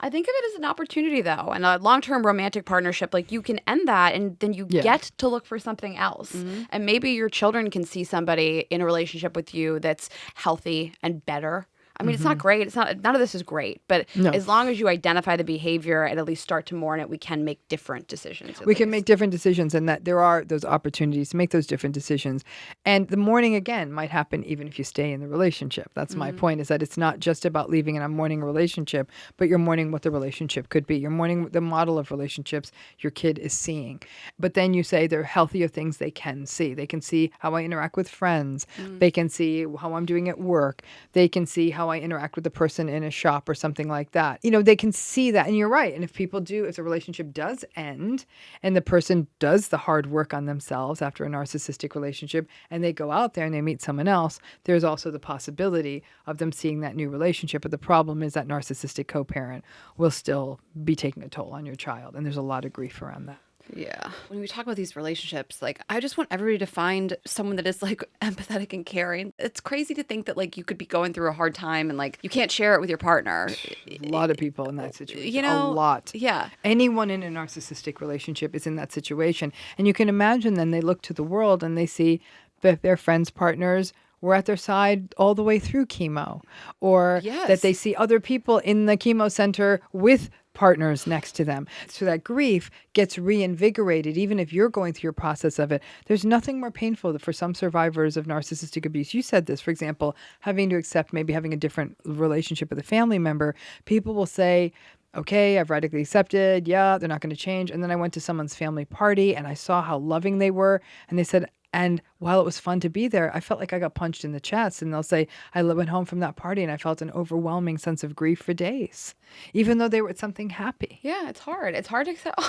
I think of it as an opportunity, though, and a long-term romantic partnership. Like, you can end that, and then you get to look for something else. And maybe your children can see somebody in a relationship with you that's healthy and better. I mean, it's not great. It's not. None of this is great. But as long as you identify the behavior and at least start to mourn it, we can make different decisions. We can make different decisions, and that there are those opportunities to make those different decisions. And the mourning, again, might happen even if you stay in the relationship. That's my point, is that it's not just about leaving and I'm mourning a relationship, but you're mourning what the relationship could be. You're mourning the model of relationships your kid is seeing. But then you say there are healthier things they can see. They can see how I interact with friends. They can see how I'm doing at work. They can see how I interact with the person in a shop or something like that. They can see that. And you're right. And if the relationship does end and the person does the hard work on themselves after a narcissistic relationship and they go out there and they meet someone else, there's also the possibility of them seeing that new relationship. But the problem is that narcissistic co-parent will still be taking a toll on your child. And there's a lot of grief around that. Yeah. When we talk about these relationships, like, I just want everybody to find someone that is like empathetic and caring. It's crazy to think that like you could be going through a hard time and like you can't share it with your partner. A lot of people in that situation. You know, a lot. Yeah. Anyone in a narcissistic relationship is in that situation. And you can imagine then they look to the world and they see that their friends' partners were at their side all the way through chemo, or that they see other people in the chemo center with partners next to them. So that grief gets reinvigorated, even if you're going through your process of it. There's nothing more painful for some survivors of narcissistic abuse. You said this, for example, having to accept maybe having a different relationship with a family member. People will say, okay, I've radically accepted. Yeah, they're not going to change. And then I went to someone's family party and I saw how loving they were. And they said, and while it was fun to be there, I felt like I got punched in the chest. And they'll say, I went home from that party and I felt an overwhelming sense of grief for days, even though they were at something happy. Yeah, it's hard. It's hard to accept.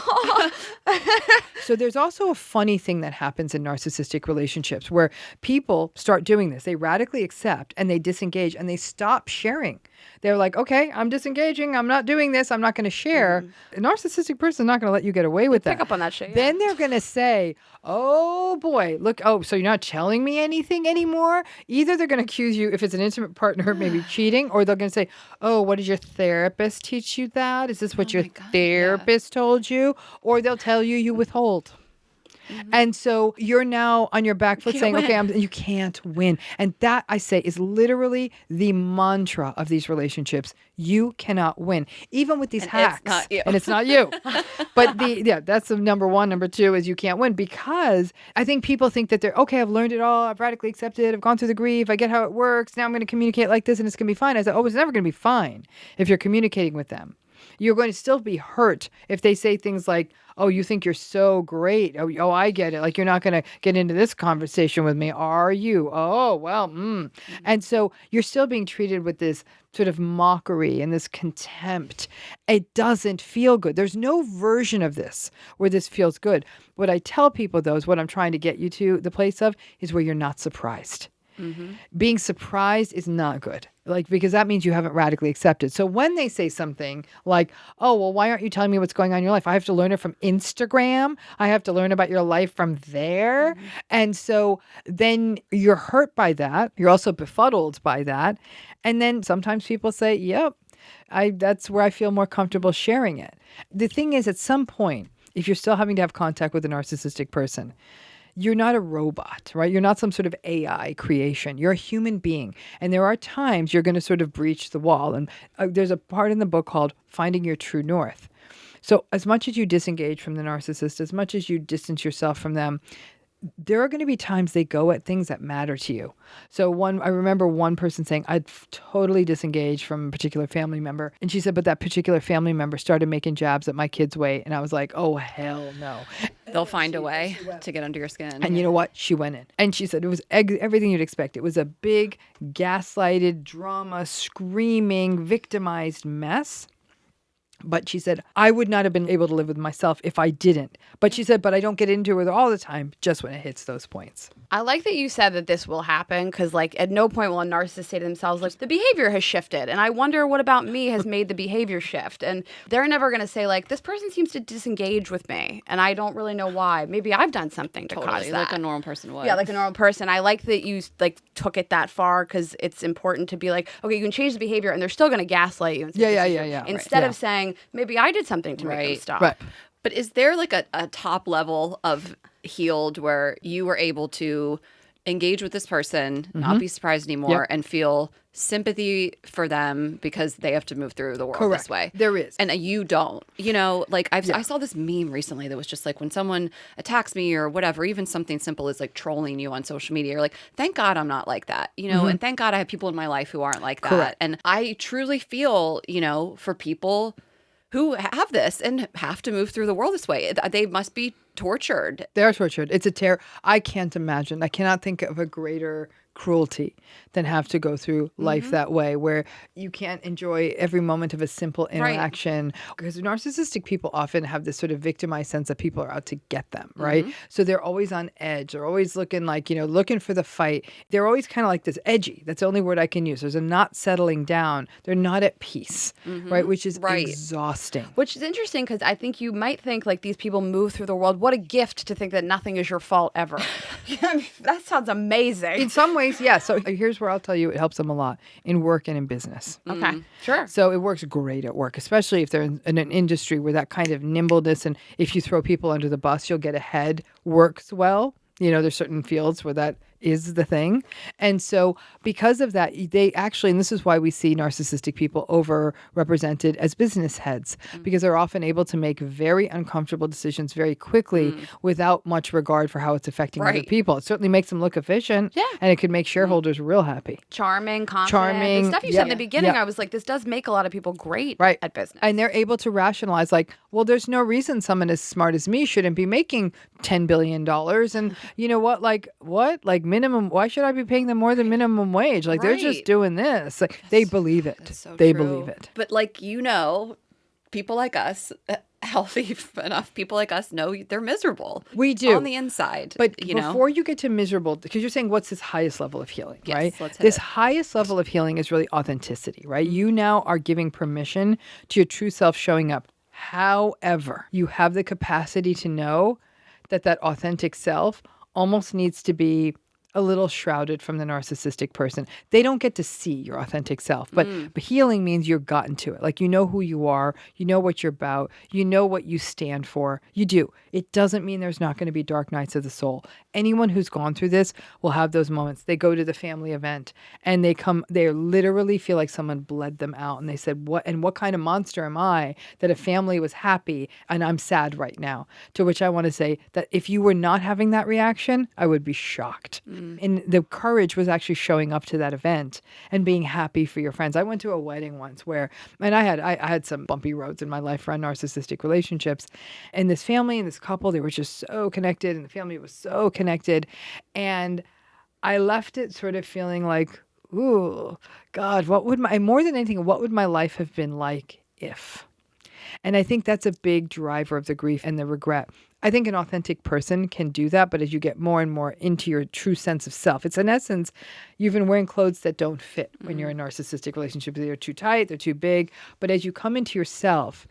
So there's also a funny thing that happens in narcissistic relationships where people start doing this. They radically accept and they disengage and they stop sharing. They're like, okay, I'm disengaging. I'm not doing this. I'm not going to share. A narcissistic person is not going to let you get away with that. Pick up on that shit. Yeah. Then they're going to say, oh boy, look, so you're not telling me anything anymore? Either they're going to accuse you, if it's an intimate partner, maybe cheating, or they're going to say, oh, what did your therapist teach you that? Is this what your therapist told you? Or they'll tell you withhold. And so you're now on your back foot saying, okay, you can't win. And that, I say, is literally the mantra of these relationships. You cannot win. Even with these hacks. It's not you. And it's not you. But that's the number one. Number two is you can't win, because I think people think that they're, okay, I've learned it all. I've radically accepted. I've gone through the grief. I get how it works. Now I'm going to communicate like this and it's going to be fine. I said, it's never going to be fine if you're communicating with them. You're going to still be hurt if they say things like, oh, you think you're so great. Oh, I get it. Like, you're not going to get into this conversation with me, are you? Oh, well, And so you're still being treated with this sort of mockery and this contempt. It doesn't feel good. There's no version of this where this feels good. What I tell people, though, is what I'm trying to get you to the place of is where you're not surprised. Being surprised is not good, because that means you haven't radically accepted. So when they say something like, oh, well, why aren't you telling me what's going on in your life? I have to learn it from Instagram. I have to learn about your life from there. And so then you're hurt by that. You're also befuddled by that. And then sometimes people say, yep, that's where I feel more comfortable sharing it. The thing is, at some point, if you're still having to have contact with a narcissistic person, you're not a robot, right? You're not some sort of AI creation. You're a human being. And there are times you're going to sort of breach the wall. And there's a part in the book called Finding Your True North. So as much as you disengage from the narcissist, as much as you distance yourself from them, there are going to be times they go at things that matter to you. So I remember one person saying, I'd totally disengaged from a particular family member. And she said, but that particular family member started making jabs at my kid's weight. And I was like, oh, hell no. They'll find a way to get under your skin. And you know what? She went in. And she said it was everything you'd expect. It was a big, gaslighted, drama, screaming, victimized mess. But she said, I would not have been able to live with myself if I didn't. But she said, but I don't get into it all the time, just when it hits those points. I like that you said that this will happen, because at no point will a narcissist say to themselves, the behavior has shifted. And I wonder what about me has made the behavior shift. And they're never going to say this person seems to disengage with me. And I don't really know why. Maybe I've done something to cause that. Like a normal person would. Yeah, like a normal person. I like that you took it that far, because it's important to be okay, you can change the behavior and they're still going to gaslight you. And Yeah. Instead of saying, maybe I did something to make them stop. Right. But is there a top level of healed where you were able to engage with this person, not be surprised anymore, and feel sympathy for them because they have to move through the world this way? There is. And you don't. I saw this meme recently that was just when someone attacks me or whatever, even something simple as trolling you on social media, you're like, thank God I'm not like that, and thank God I have people in my life who aren't like that. Correct. And I truly feel, for people who have this and have to move through the world this way, they must be tortured. They're tortured. It's a terror. I can't imagine. I cannot think of a greater cruelty than have to go through life that way, where you can't enjoy every moment of a simple interaction. Because narcissistic people often have this sort of victimized sense that people are out to get them, right? So they're always on edge. They're always looking like, looking for the fight. They're always kind of like this edgy. That's the only word I can use. There's a not settling down. They're not at peace, right? Which is exhausting. Which is interesting because I think you might think like these people move through the world. What a gift to think that nothing is your fault ever. That sounds amazing. In some ways, yeah. So here's where I'll tell you it helps them a lot in work and in business. Okay, sure. So it works great at work, especially if they're in an industry where that kind of nimbleness and if you throw people under the bus, you'll get ahead, works well. There's certain fields where that is the thing. And so because of that, they actually, and this is why we see narcissistic people overrepresented as business heads, because they're often able to make very uncomfortable decisions very quickly without much regard for how it's affecting other people. It certainly makes them look efficient. Yeah. And it could make shareholders real happy. Charming, confident. The stuff you said in the beginning, I was like, this does make a lot of people great at business. And they're able to rationalize like, well, there's no reason someone as smart as me shouldn't be making $10 billion. And you know what? Like minimum, why should I be paying them more than minimum wage? Like they're just doing this. Like they believe it. So they true. believe it. But people like us, healthy enough people like us know they're miserable. We do. On the inside. But before you get to miserable, because you're saying what's this highest level of healing, right? Let's hit this it. highest level of healing is really authenticity, right? You now are giving permission to your true self showing up. However, you have the capacity to know that authentic self almost needs to be a little shrouded from the narcissistic person. They don't get to see your authentic self, but healing means you've gotten to it. Like you know who you are, you know what you're about, you know what you stand for. You do. It doesn't mean there's not going to be dark nights of the soul. Anyone who's gone through this will have those moments. They go to the family event and they literally feel like someone bled them out. And they said, what kind of monster am I that a family was happy and I'm sad right now? To which I want to say that if you were not having that reaction, I would be shocked. And the courage was actually showing up to that event and being happy for your friends. I went to a wedding once and I had some bumpy roads in my life around narcissistic relationships. And this family and this couple, they were just so connected and the family was so connected. And I left it sort of feeling like, ooh, God, more than anything, what would my life have been like if? And I think that's a big driver of the grief and the regret. I think an authentic person can do that, but as you get more and more into your true sense of self, it's in essence, you've been wearing clothes that don't fit when you're in a narcissistic relationship. They're too tight, they're too big. But as you come into yourself,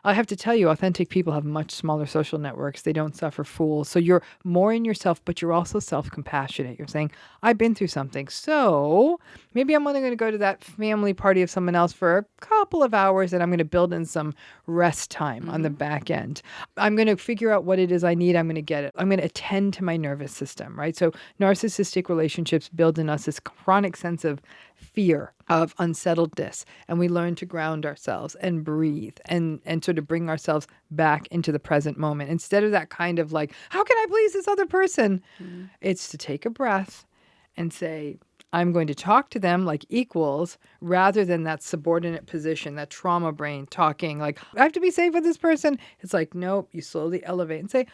I have to tell you, authentic people have much smaller social networks. They don't suffer fools. So you're more in yourself, but you're also self-compassionate. You're saying, I've been through something. So maybe I'm only going to go to that family party of someone else for a couple of hours and I'm going to build in some rest time on the back end. I'm going to figure out what it is I need. I'm going to get it. I'm going to attend to my nervous system, right? So narcissistic relationships build in us this chronic sense of fear, of unsettledness, and we learn to ground ourselves and breathe and sort of bring ourselves back into the present moment. Instead of that kind of like, how can I please this other person? It's to take a breath and say, I'm going to talk to them like equals rather than that subordinate position, that trauma brain talking like, I have to be safe with this person. It's like, nope, you slowly elevate and say,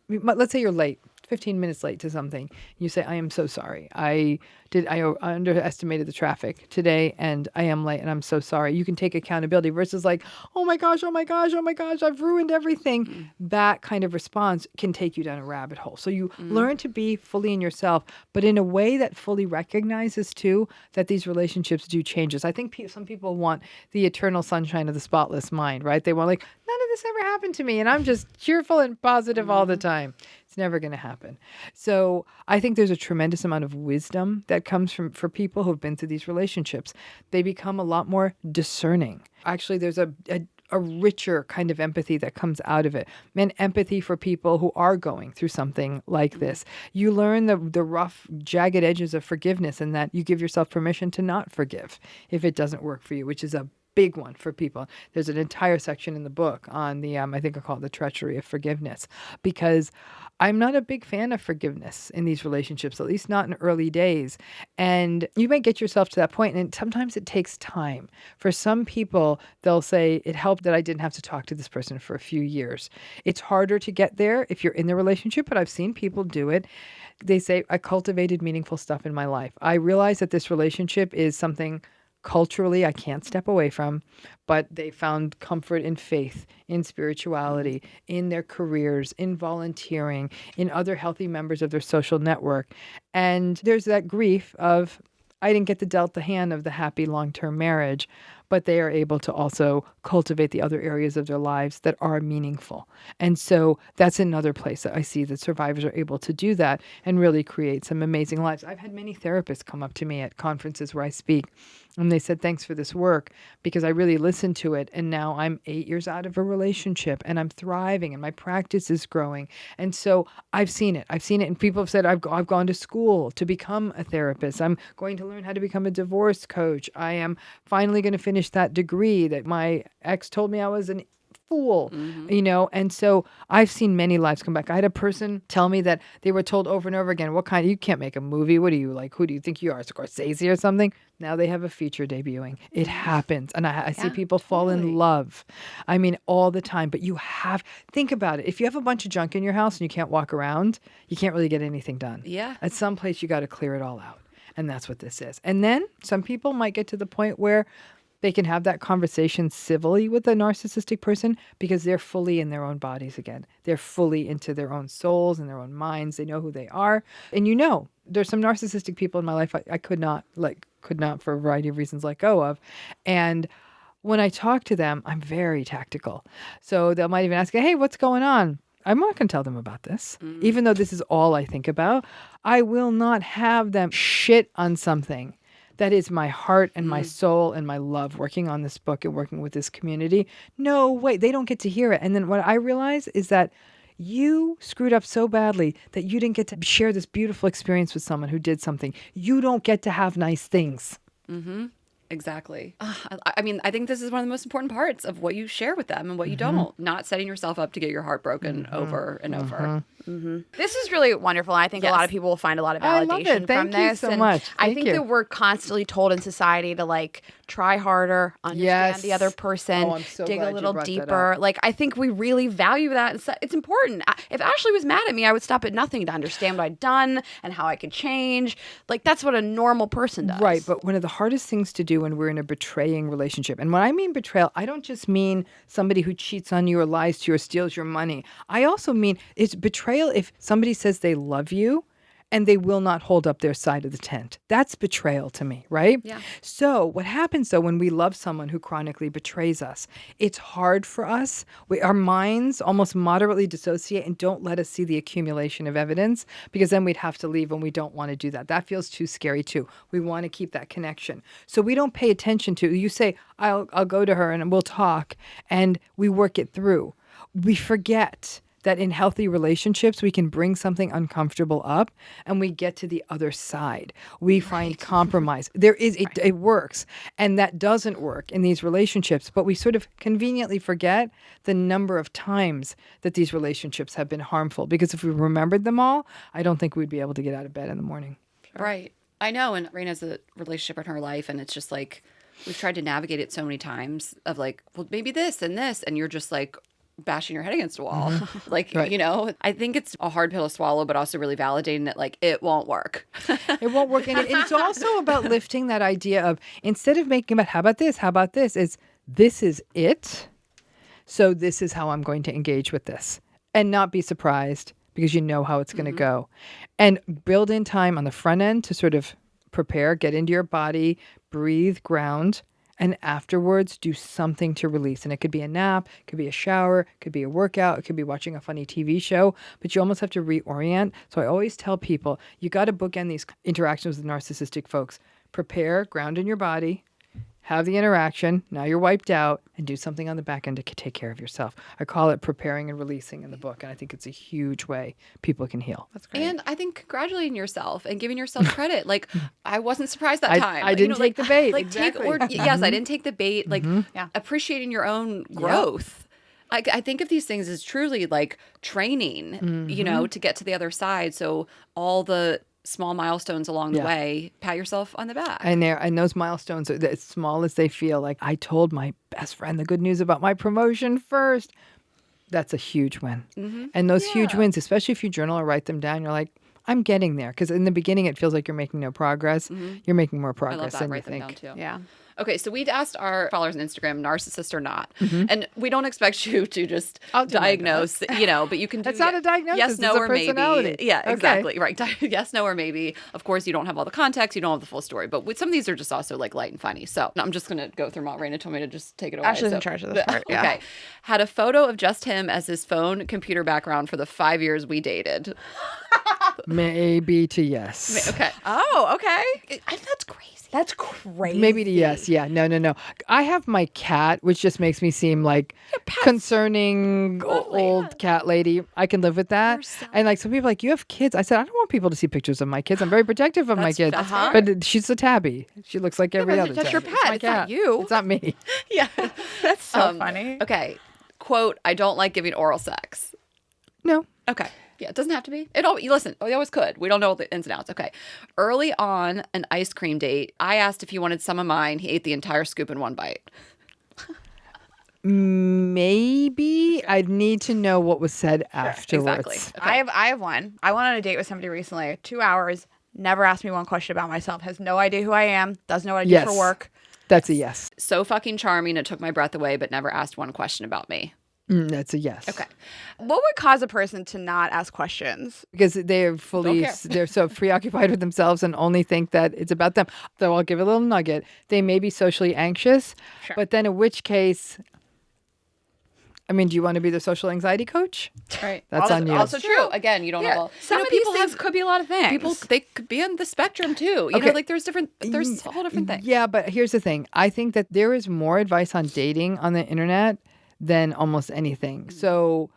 let's say you're late, 15 minutes late to something. You say, I am so sorry. I underestimated the traffic today and I am late and I'm so sorry. You can take accountability versus like, oh my gosh, I've ruined everything. That kind of response can take you down a rabbit hole. So you learn to be fully in yourself, but in a way that fully recognizes too that these relationships do changes. I think some people want the eternal sunshine of the spotless mind, right? They want like, none of this ever happened to me and I'm just cheerful and positive all the time. It's never going to happen. So I think there's a tremendous amount of wisdom that comes for people who've been through these relationships. They become a lot more discerning. Actually, there's a richer kind of empathy that comes out of it. And empathy for people who are going through something like this. You learn the rough, jagged edges of forgiveness and that you give yourself permission to not forgive if it doesn't work for you, which is a big one for people. There's an entire section in the book on the, I think I call it the treachery of forgiveness, because I'm not a big fan of forgiveness in these relationships, at least not in early days. And you may get yourself to that point, and sometimes it takes time. For some people, they'll say, it helped that I didn't have to talk to this person for a few years. It's harder to get there if you're in the relationship, but I've seen people do it. They say, I cultivated meaningful stuff in my life. I realized that this relationship is something culturally I can't step away from, but they found comfort in faith, in spirituality, in their careers, in volunteering, in other healthy members of their social network. And there's that grief of, I didn't get dealt the hand of the happy long-term marriage, but they are able to also cultivate the other areas of their lives that are meaningful. And so that's another place that I see that survivors are able to do that and really create some amazing lives. I've had many therapists come up to me at conferences where I speak, and they said, thanks for this work, because I really listened to it. And now I'm 8 years out of a relationship and I'm thriving and my practice is growing. And so I've seen it. And people have said, I've gone to school to become a therapist. I'm going to learn how to become a divorce coach. I am finally going to finish that degree that my ex told me I was an fool, and so I've seen many lives come back. I had a person tell me that they were told over and over again, you can't make a movie. What are you like? Who do you think you are, Scorsese or something? Now they have a feature debuting. It happens. And I see people fall in love. I mean, all the time. But think about it. If you have a bunch of junk in your house and you can't walk around, you can't really get anything done. Yeah. At some place, you got to clear it all out. And that's what this is. And then some people might get to the point where they can have that conversation civilly with a narcissistic person because they're fully in their own bodies again. They're fully into their own souls and their own minds. They know who they are. And there's some narcissistic people in my life I could not for a variety of reasons let go of. And when I talk to them, I'm very tactical. So they might even ask, hey, what's going on? I'm not going to tell them about this, even though this is all I think about. I will not have them shit on something that is my heart and my soul and my love working on this book and working with this community. No way. They don't get to hear it. And then what I realize is that you screwed up so badly that you didn't get to share this beautiful experience with someone who did something. You don't get to have nice things. Mm-hmm. Exactly. I mean, I think this is one of the most important parts of what you share with them and what you don't. Not setting yourself up to get your heart broken over and over. This is really wonderful. I think a lot of people will find a lot of validation from this. Thank you so much. I think that we're constantly told in society to try harder, understand the other person, dig a little deeper. I think we really value that. It's important. If Ashley was mad at me, I would stop at nothing to understand what I'd done and how I could change. That's what a normal person does. Right. But one of the hardest things to do when we're in a betraying relationship, and when I mean betrayal, I don't just mean somebody who cheats on you or lies to you or steals your money. I also mean it's betrayal if somebody says they love you and they will not hold up their side of the tent. That's betrayal to me, right? Yeah. So what happens though when we love someone who chronically betrays us? It's hard for us. Our minds almost moderately dissociate and don't let us see the accumulation of evidence, because then we'd have to leave and we don't want to do that. That feels too scary too. We want to keep that connection. So we don't pay attention to, you say, I'll go to her and we'll talk and we work it through. We forget that in healthy relationships, we can bring something uncomfortable up and we get to the other side. We find compromise. It works. And that doesn't work in these relationships, but we sort of conveniently forget the number of times that these relationships have been harmful, because if we remembered them all, I don't think we'd be able to get out of bed in the morning. Right. I know. And Raina has a relationship in her life, and it's just we've tried to navigate it so many times of maybe this, and you're just bashing your head against a wall. Right. I think it's a hard pill to swallow, but also really validating that it won't work. It won't work. And it's also about lifting that idea of, instead of making about how about this, is this is it. So this is how I'm going to engage with this, and not be surprised because you know how it's going to go, and build in time on the front end to sort of prepare, get into your body, breathe, ground. And afterwards, do something to release. And it could be a nap, it could be a shower, it could be a workout, it could be watching a funny TV show, but you almost have to reorient. So I always tell people, you got to bookend these interactions with narcissistic folks. Prepare, ground in your body, have the interaction. Now you're wiped out, and do something on the back end to take care of yourself. I call it preparing and releasing in the book, and I think it's a huge way people can heal. That's great. And I think congratulating yourself and giving yourself credit. Like, I wasn't surprised that time. I didn't take the bait. Like, exactly. Yes, I didn't take the bait. Like, appreciating your own growth. I think of these things as truly like training, you know, to get to the other side. So all the small milestones along the way, pat yourself on the back. And those milestones are as small as they feel. Like, I told my best friend the good news about my promotion first. That's a huge win. And those huge wins, especially if you journal or write them down, you're like, I'm getting there. Because in the beginning, it feels like you're making no progress. You're making more progress than you think. Write them down too. Yeah. Okay, so we'd asked our followers on Instagram, narcissist or not. And we don't expect you to just I'll do my diagnose, you know, but you can do It's not a diagnosis, yes, no, it's a or personality. maybe. Yeah, Okay. exactly. Right. Yes, no, or maybe. Of course, you don't have all the context. You don't have the full story. But some of these are just also like light and funny. So I'm just going to go through them all. Raina told me to just take it away. Ashley's in charge of this part. Yeah. Okay. Had a photo of just him as his phone computer background for the 5 years we dated. Maybe to yes. Okay. Oh, okay. That's crazy. That's crazy. Maybe to yes. Yeah. No. I have my cat, which just makes me seem like concerning old cat lady. I can live with that. And like some people are like, you have kids. I said, I don't want people to see pictures of my kids. I'm very protective of my kids. But she's a tabby. She looks like every other that's tabby. your pet. my It's cat. not you. It's not me. Yeah. That's so funny. Okay. Quote, I don't like giving oral sex. No. Okay. Yeah, it doesn't have to be. Listen, we always could. We don't know the ins and outs. Okay. Early on an ice cream date, I asked if he wanted some of mine. He ate the entire scoop in one bite. Maybe I'd need to know what was said afterwards. Exactly. Okay. I have one. I went on a date with somebody recently. 2 hours. Never asked me one question about myself. Has no idea who I am. Doesn't know what I do for work. That's a yes. So fucking charming. It took my breath away, but never asked one question about me. That's a yes. Okay. What would cause a person to not ask questions? Because they're they're so preoccupied with themselves and only think that it's about them. So I'll give a little nugget. They may be socially anxious, but then in which case, I mean, do you want to be the social anxiety coach? Right. That's on you. Also true. Again, you don't have all. Some of these things could be a lot of things. People, they could be on the spectrum too. You know, like there's a whole different thing. Yeah, but here's the thing. I think that there is more advice on dating on the internet than almost anything. Mm-hmm. So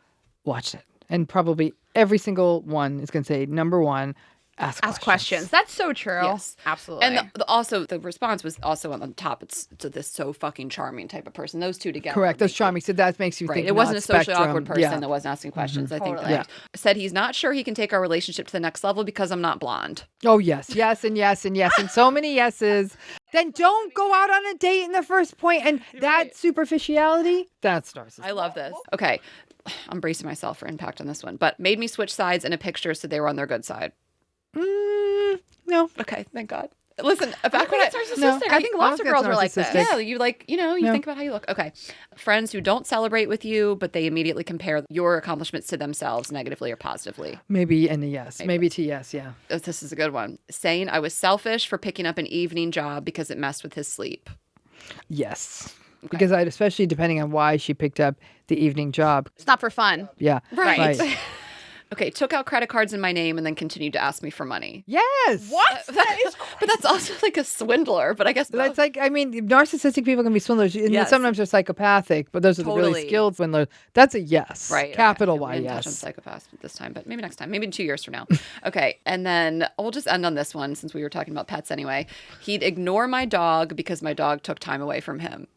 watch it. And probably every single one is going to say, number one, ask questions. That's so true. Yes. Absolutely. And also the response was also on the top. It's to this so fucking charming type of person. Those two together. Correct. Those charming. So that makes you Right. think It wasn't not a socially spectrum. awkward person Yeah. that wasn't asking questions. I think Totally. that said he's not sure he can take our relationship to the next level because I'm not blonde. Oh, yes. Yes and yes and yes. And so many yeses. Then don't go out on a date in the first point. And that superficiality, that's narcissism. I love this. Okay. I'm bracing myself for impact on this one. But made me switch sides in a picture so they were on their good side. No. Okay. Thank God. Listen, back when it's narcissistic. I think lots of girls were like this. narcissistic. Yeah, you think about how you look. Okay. Friends who don't celebrate with you, but they immediately compare your accomplishments to themselves negatively or positively. Maybe and a yes. Maybe to yes, yeah. This is a good one. Saying I was selfish for picking up an evening job because it messed with his sleep. Yes. Because I'd especially depending on why she picked up the evening job. It's not for fun. Yeah. Right. Okay, took out credit cards in my name and then continued to ask me for money. Yes. What? That is But that's also like a swindler. But I guess That's like, I mean, narcissistic people can be swindlers. And Yes. sometimes they're psychopathic, but those are the really Totally. skilled swindlers. That's a yes. right. Capital okay. Y, We didn't touch yes. on psychopaths this time, but maybe next time. Maybe in 2 years from now. Okay, and then we'll just end on this one since we were talking about pets anyway. He'd ignore my dog because my dog took time away from him.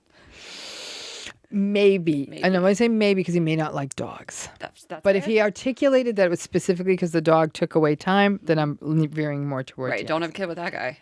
Maybe. And I'm going to say maybe because he may not like dogs. That's But if he articulated that it was specifically because the dog took away time, then I'm veering more towards right, yes. don't have a kid with that guy.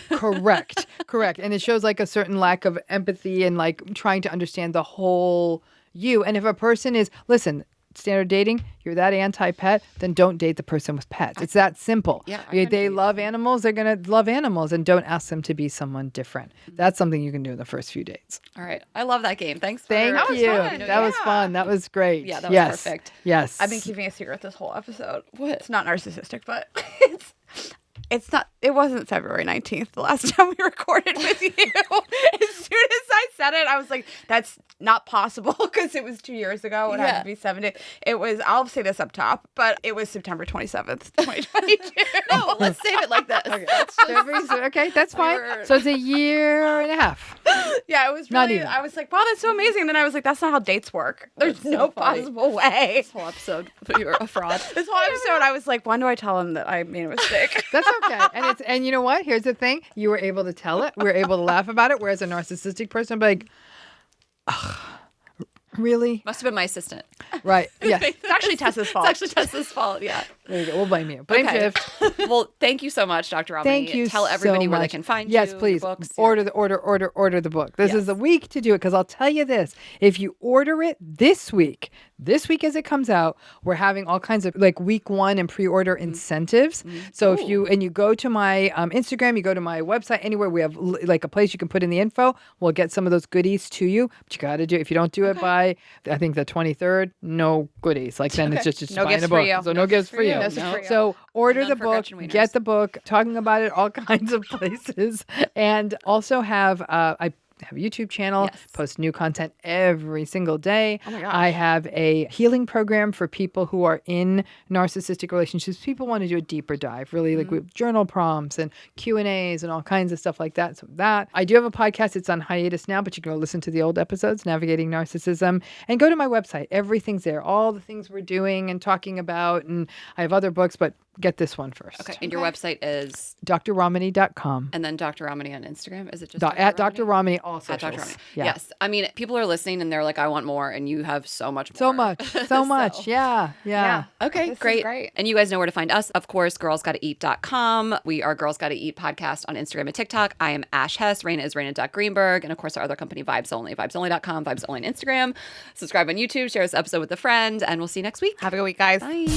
Correct. Correct. And it shows like a certain lack of empathy and like trying to understand the whole you. And if a person is, listen, standard dating, you're that anti-pet, then don't date the person with pets. It's that simple. Yeah, They love animals, they're going to love animals, and don't ask them to be someone different. That's something you can do in the first few dates. All right, I love that game. Thanks. Thank That was you. fun. That was Yeah. fun. That was great. Yeah, that was yes. perfect. Yes. I've been keeping a secret this whole episode. What? It's not narcissistic, but it's not. It wasn't February 19th, the last time we recorded with you. As soon as I said it, I was like, that's not possible because it was 2 years ago. It had to be 7 days. It was, I'll say this up top, but it was September 27th, 2022. No, let's save it like this. Okay, that's fine. So it's a year and a half. Yeah, it was Not really, even. I was like, wow, that's so amazing. Then I was like, that's not how dates work. There's no possible way. This whole episode, you're a fraud. This whole episode, I was like, when do I tell him that I made a mistake? That's okay. And you know what? Here's the thing. You were able to tell it. We were able to laugh about it. Whereas a narcissistic person would be like, ugh, really? Must have been my assistant. Right. Yes. It's actually Tessa's fault. It's actually Tessa's fault. Yeah. There you go. We'll blame you. Blame shift. Well, thank you so much, Dr. Ramani. Thank you. Tell everybody so where much. they can find you. Yes, please. Your books, Order the book. This is the week to do it because I'll tell you this: if you order it this week as it comes out, we're having all kinds of like week 1 and pre-order incentives. So if you go to my Instagram, you go to my website, anywhere we have like a place you can put in the info, we'll get some of those goodies to you. But you got to do if you don't do it by I think the 23rd, no goodies. Like then it's just no buying gifts a book. for you. So no gifts for you. No gifts for you. So order the book, Gretchen Wieners. get the book, talking about it all kinds of places, and also have I have a YouTube channel, post new content every single day. Oh my gosh. I have a healing program for people who are in narcissistic relationships. People want to do a deeper dive, really like with journal prompts and Q&As and all kinds of stuff like that. So that I do have a podcast. It's on hiatus now, but you can go listen to the old episodes, Navigating Narcissism, and go to my website. Everything's there. All the things we're doing and talking about. And I have other books, but get this one first. Okay. And your website is? drramani.com. And then Dr. Ramani on Instagram? Is it just At Dr. Ramani, all At Dr. socials. Ramani. Yeah. Yes. I mean, people are listening and they're like, I want more. And you have so much more. So much. Yeah. Okay, This is great. great. And you guys know where to find us. Of course, girlsgottaeat.com. We are Girls Gotta Eat podcast on Instagram and TikTok. I am Ash Hess. Raina is Raina.Greenberg. And of course, our other company, Vibes Only. Vibesonly.com. Vibes Only on Instagram. Subscribe on YouTube. Share this episode with a friend. And we'll see you next week. Have a good week, guys. Bye.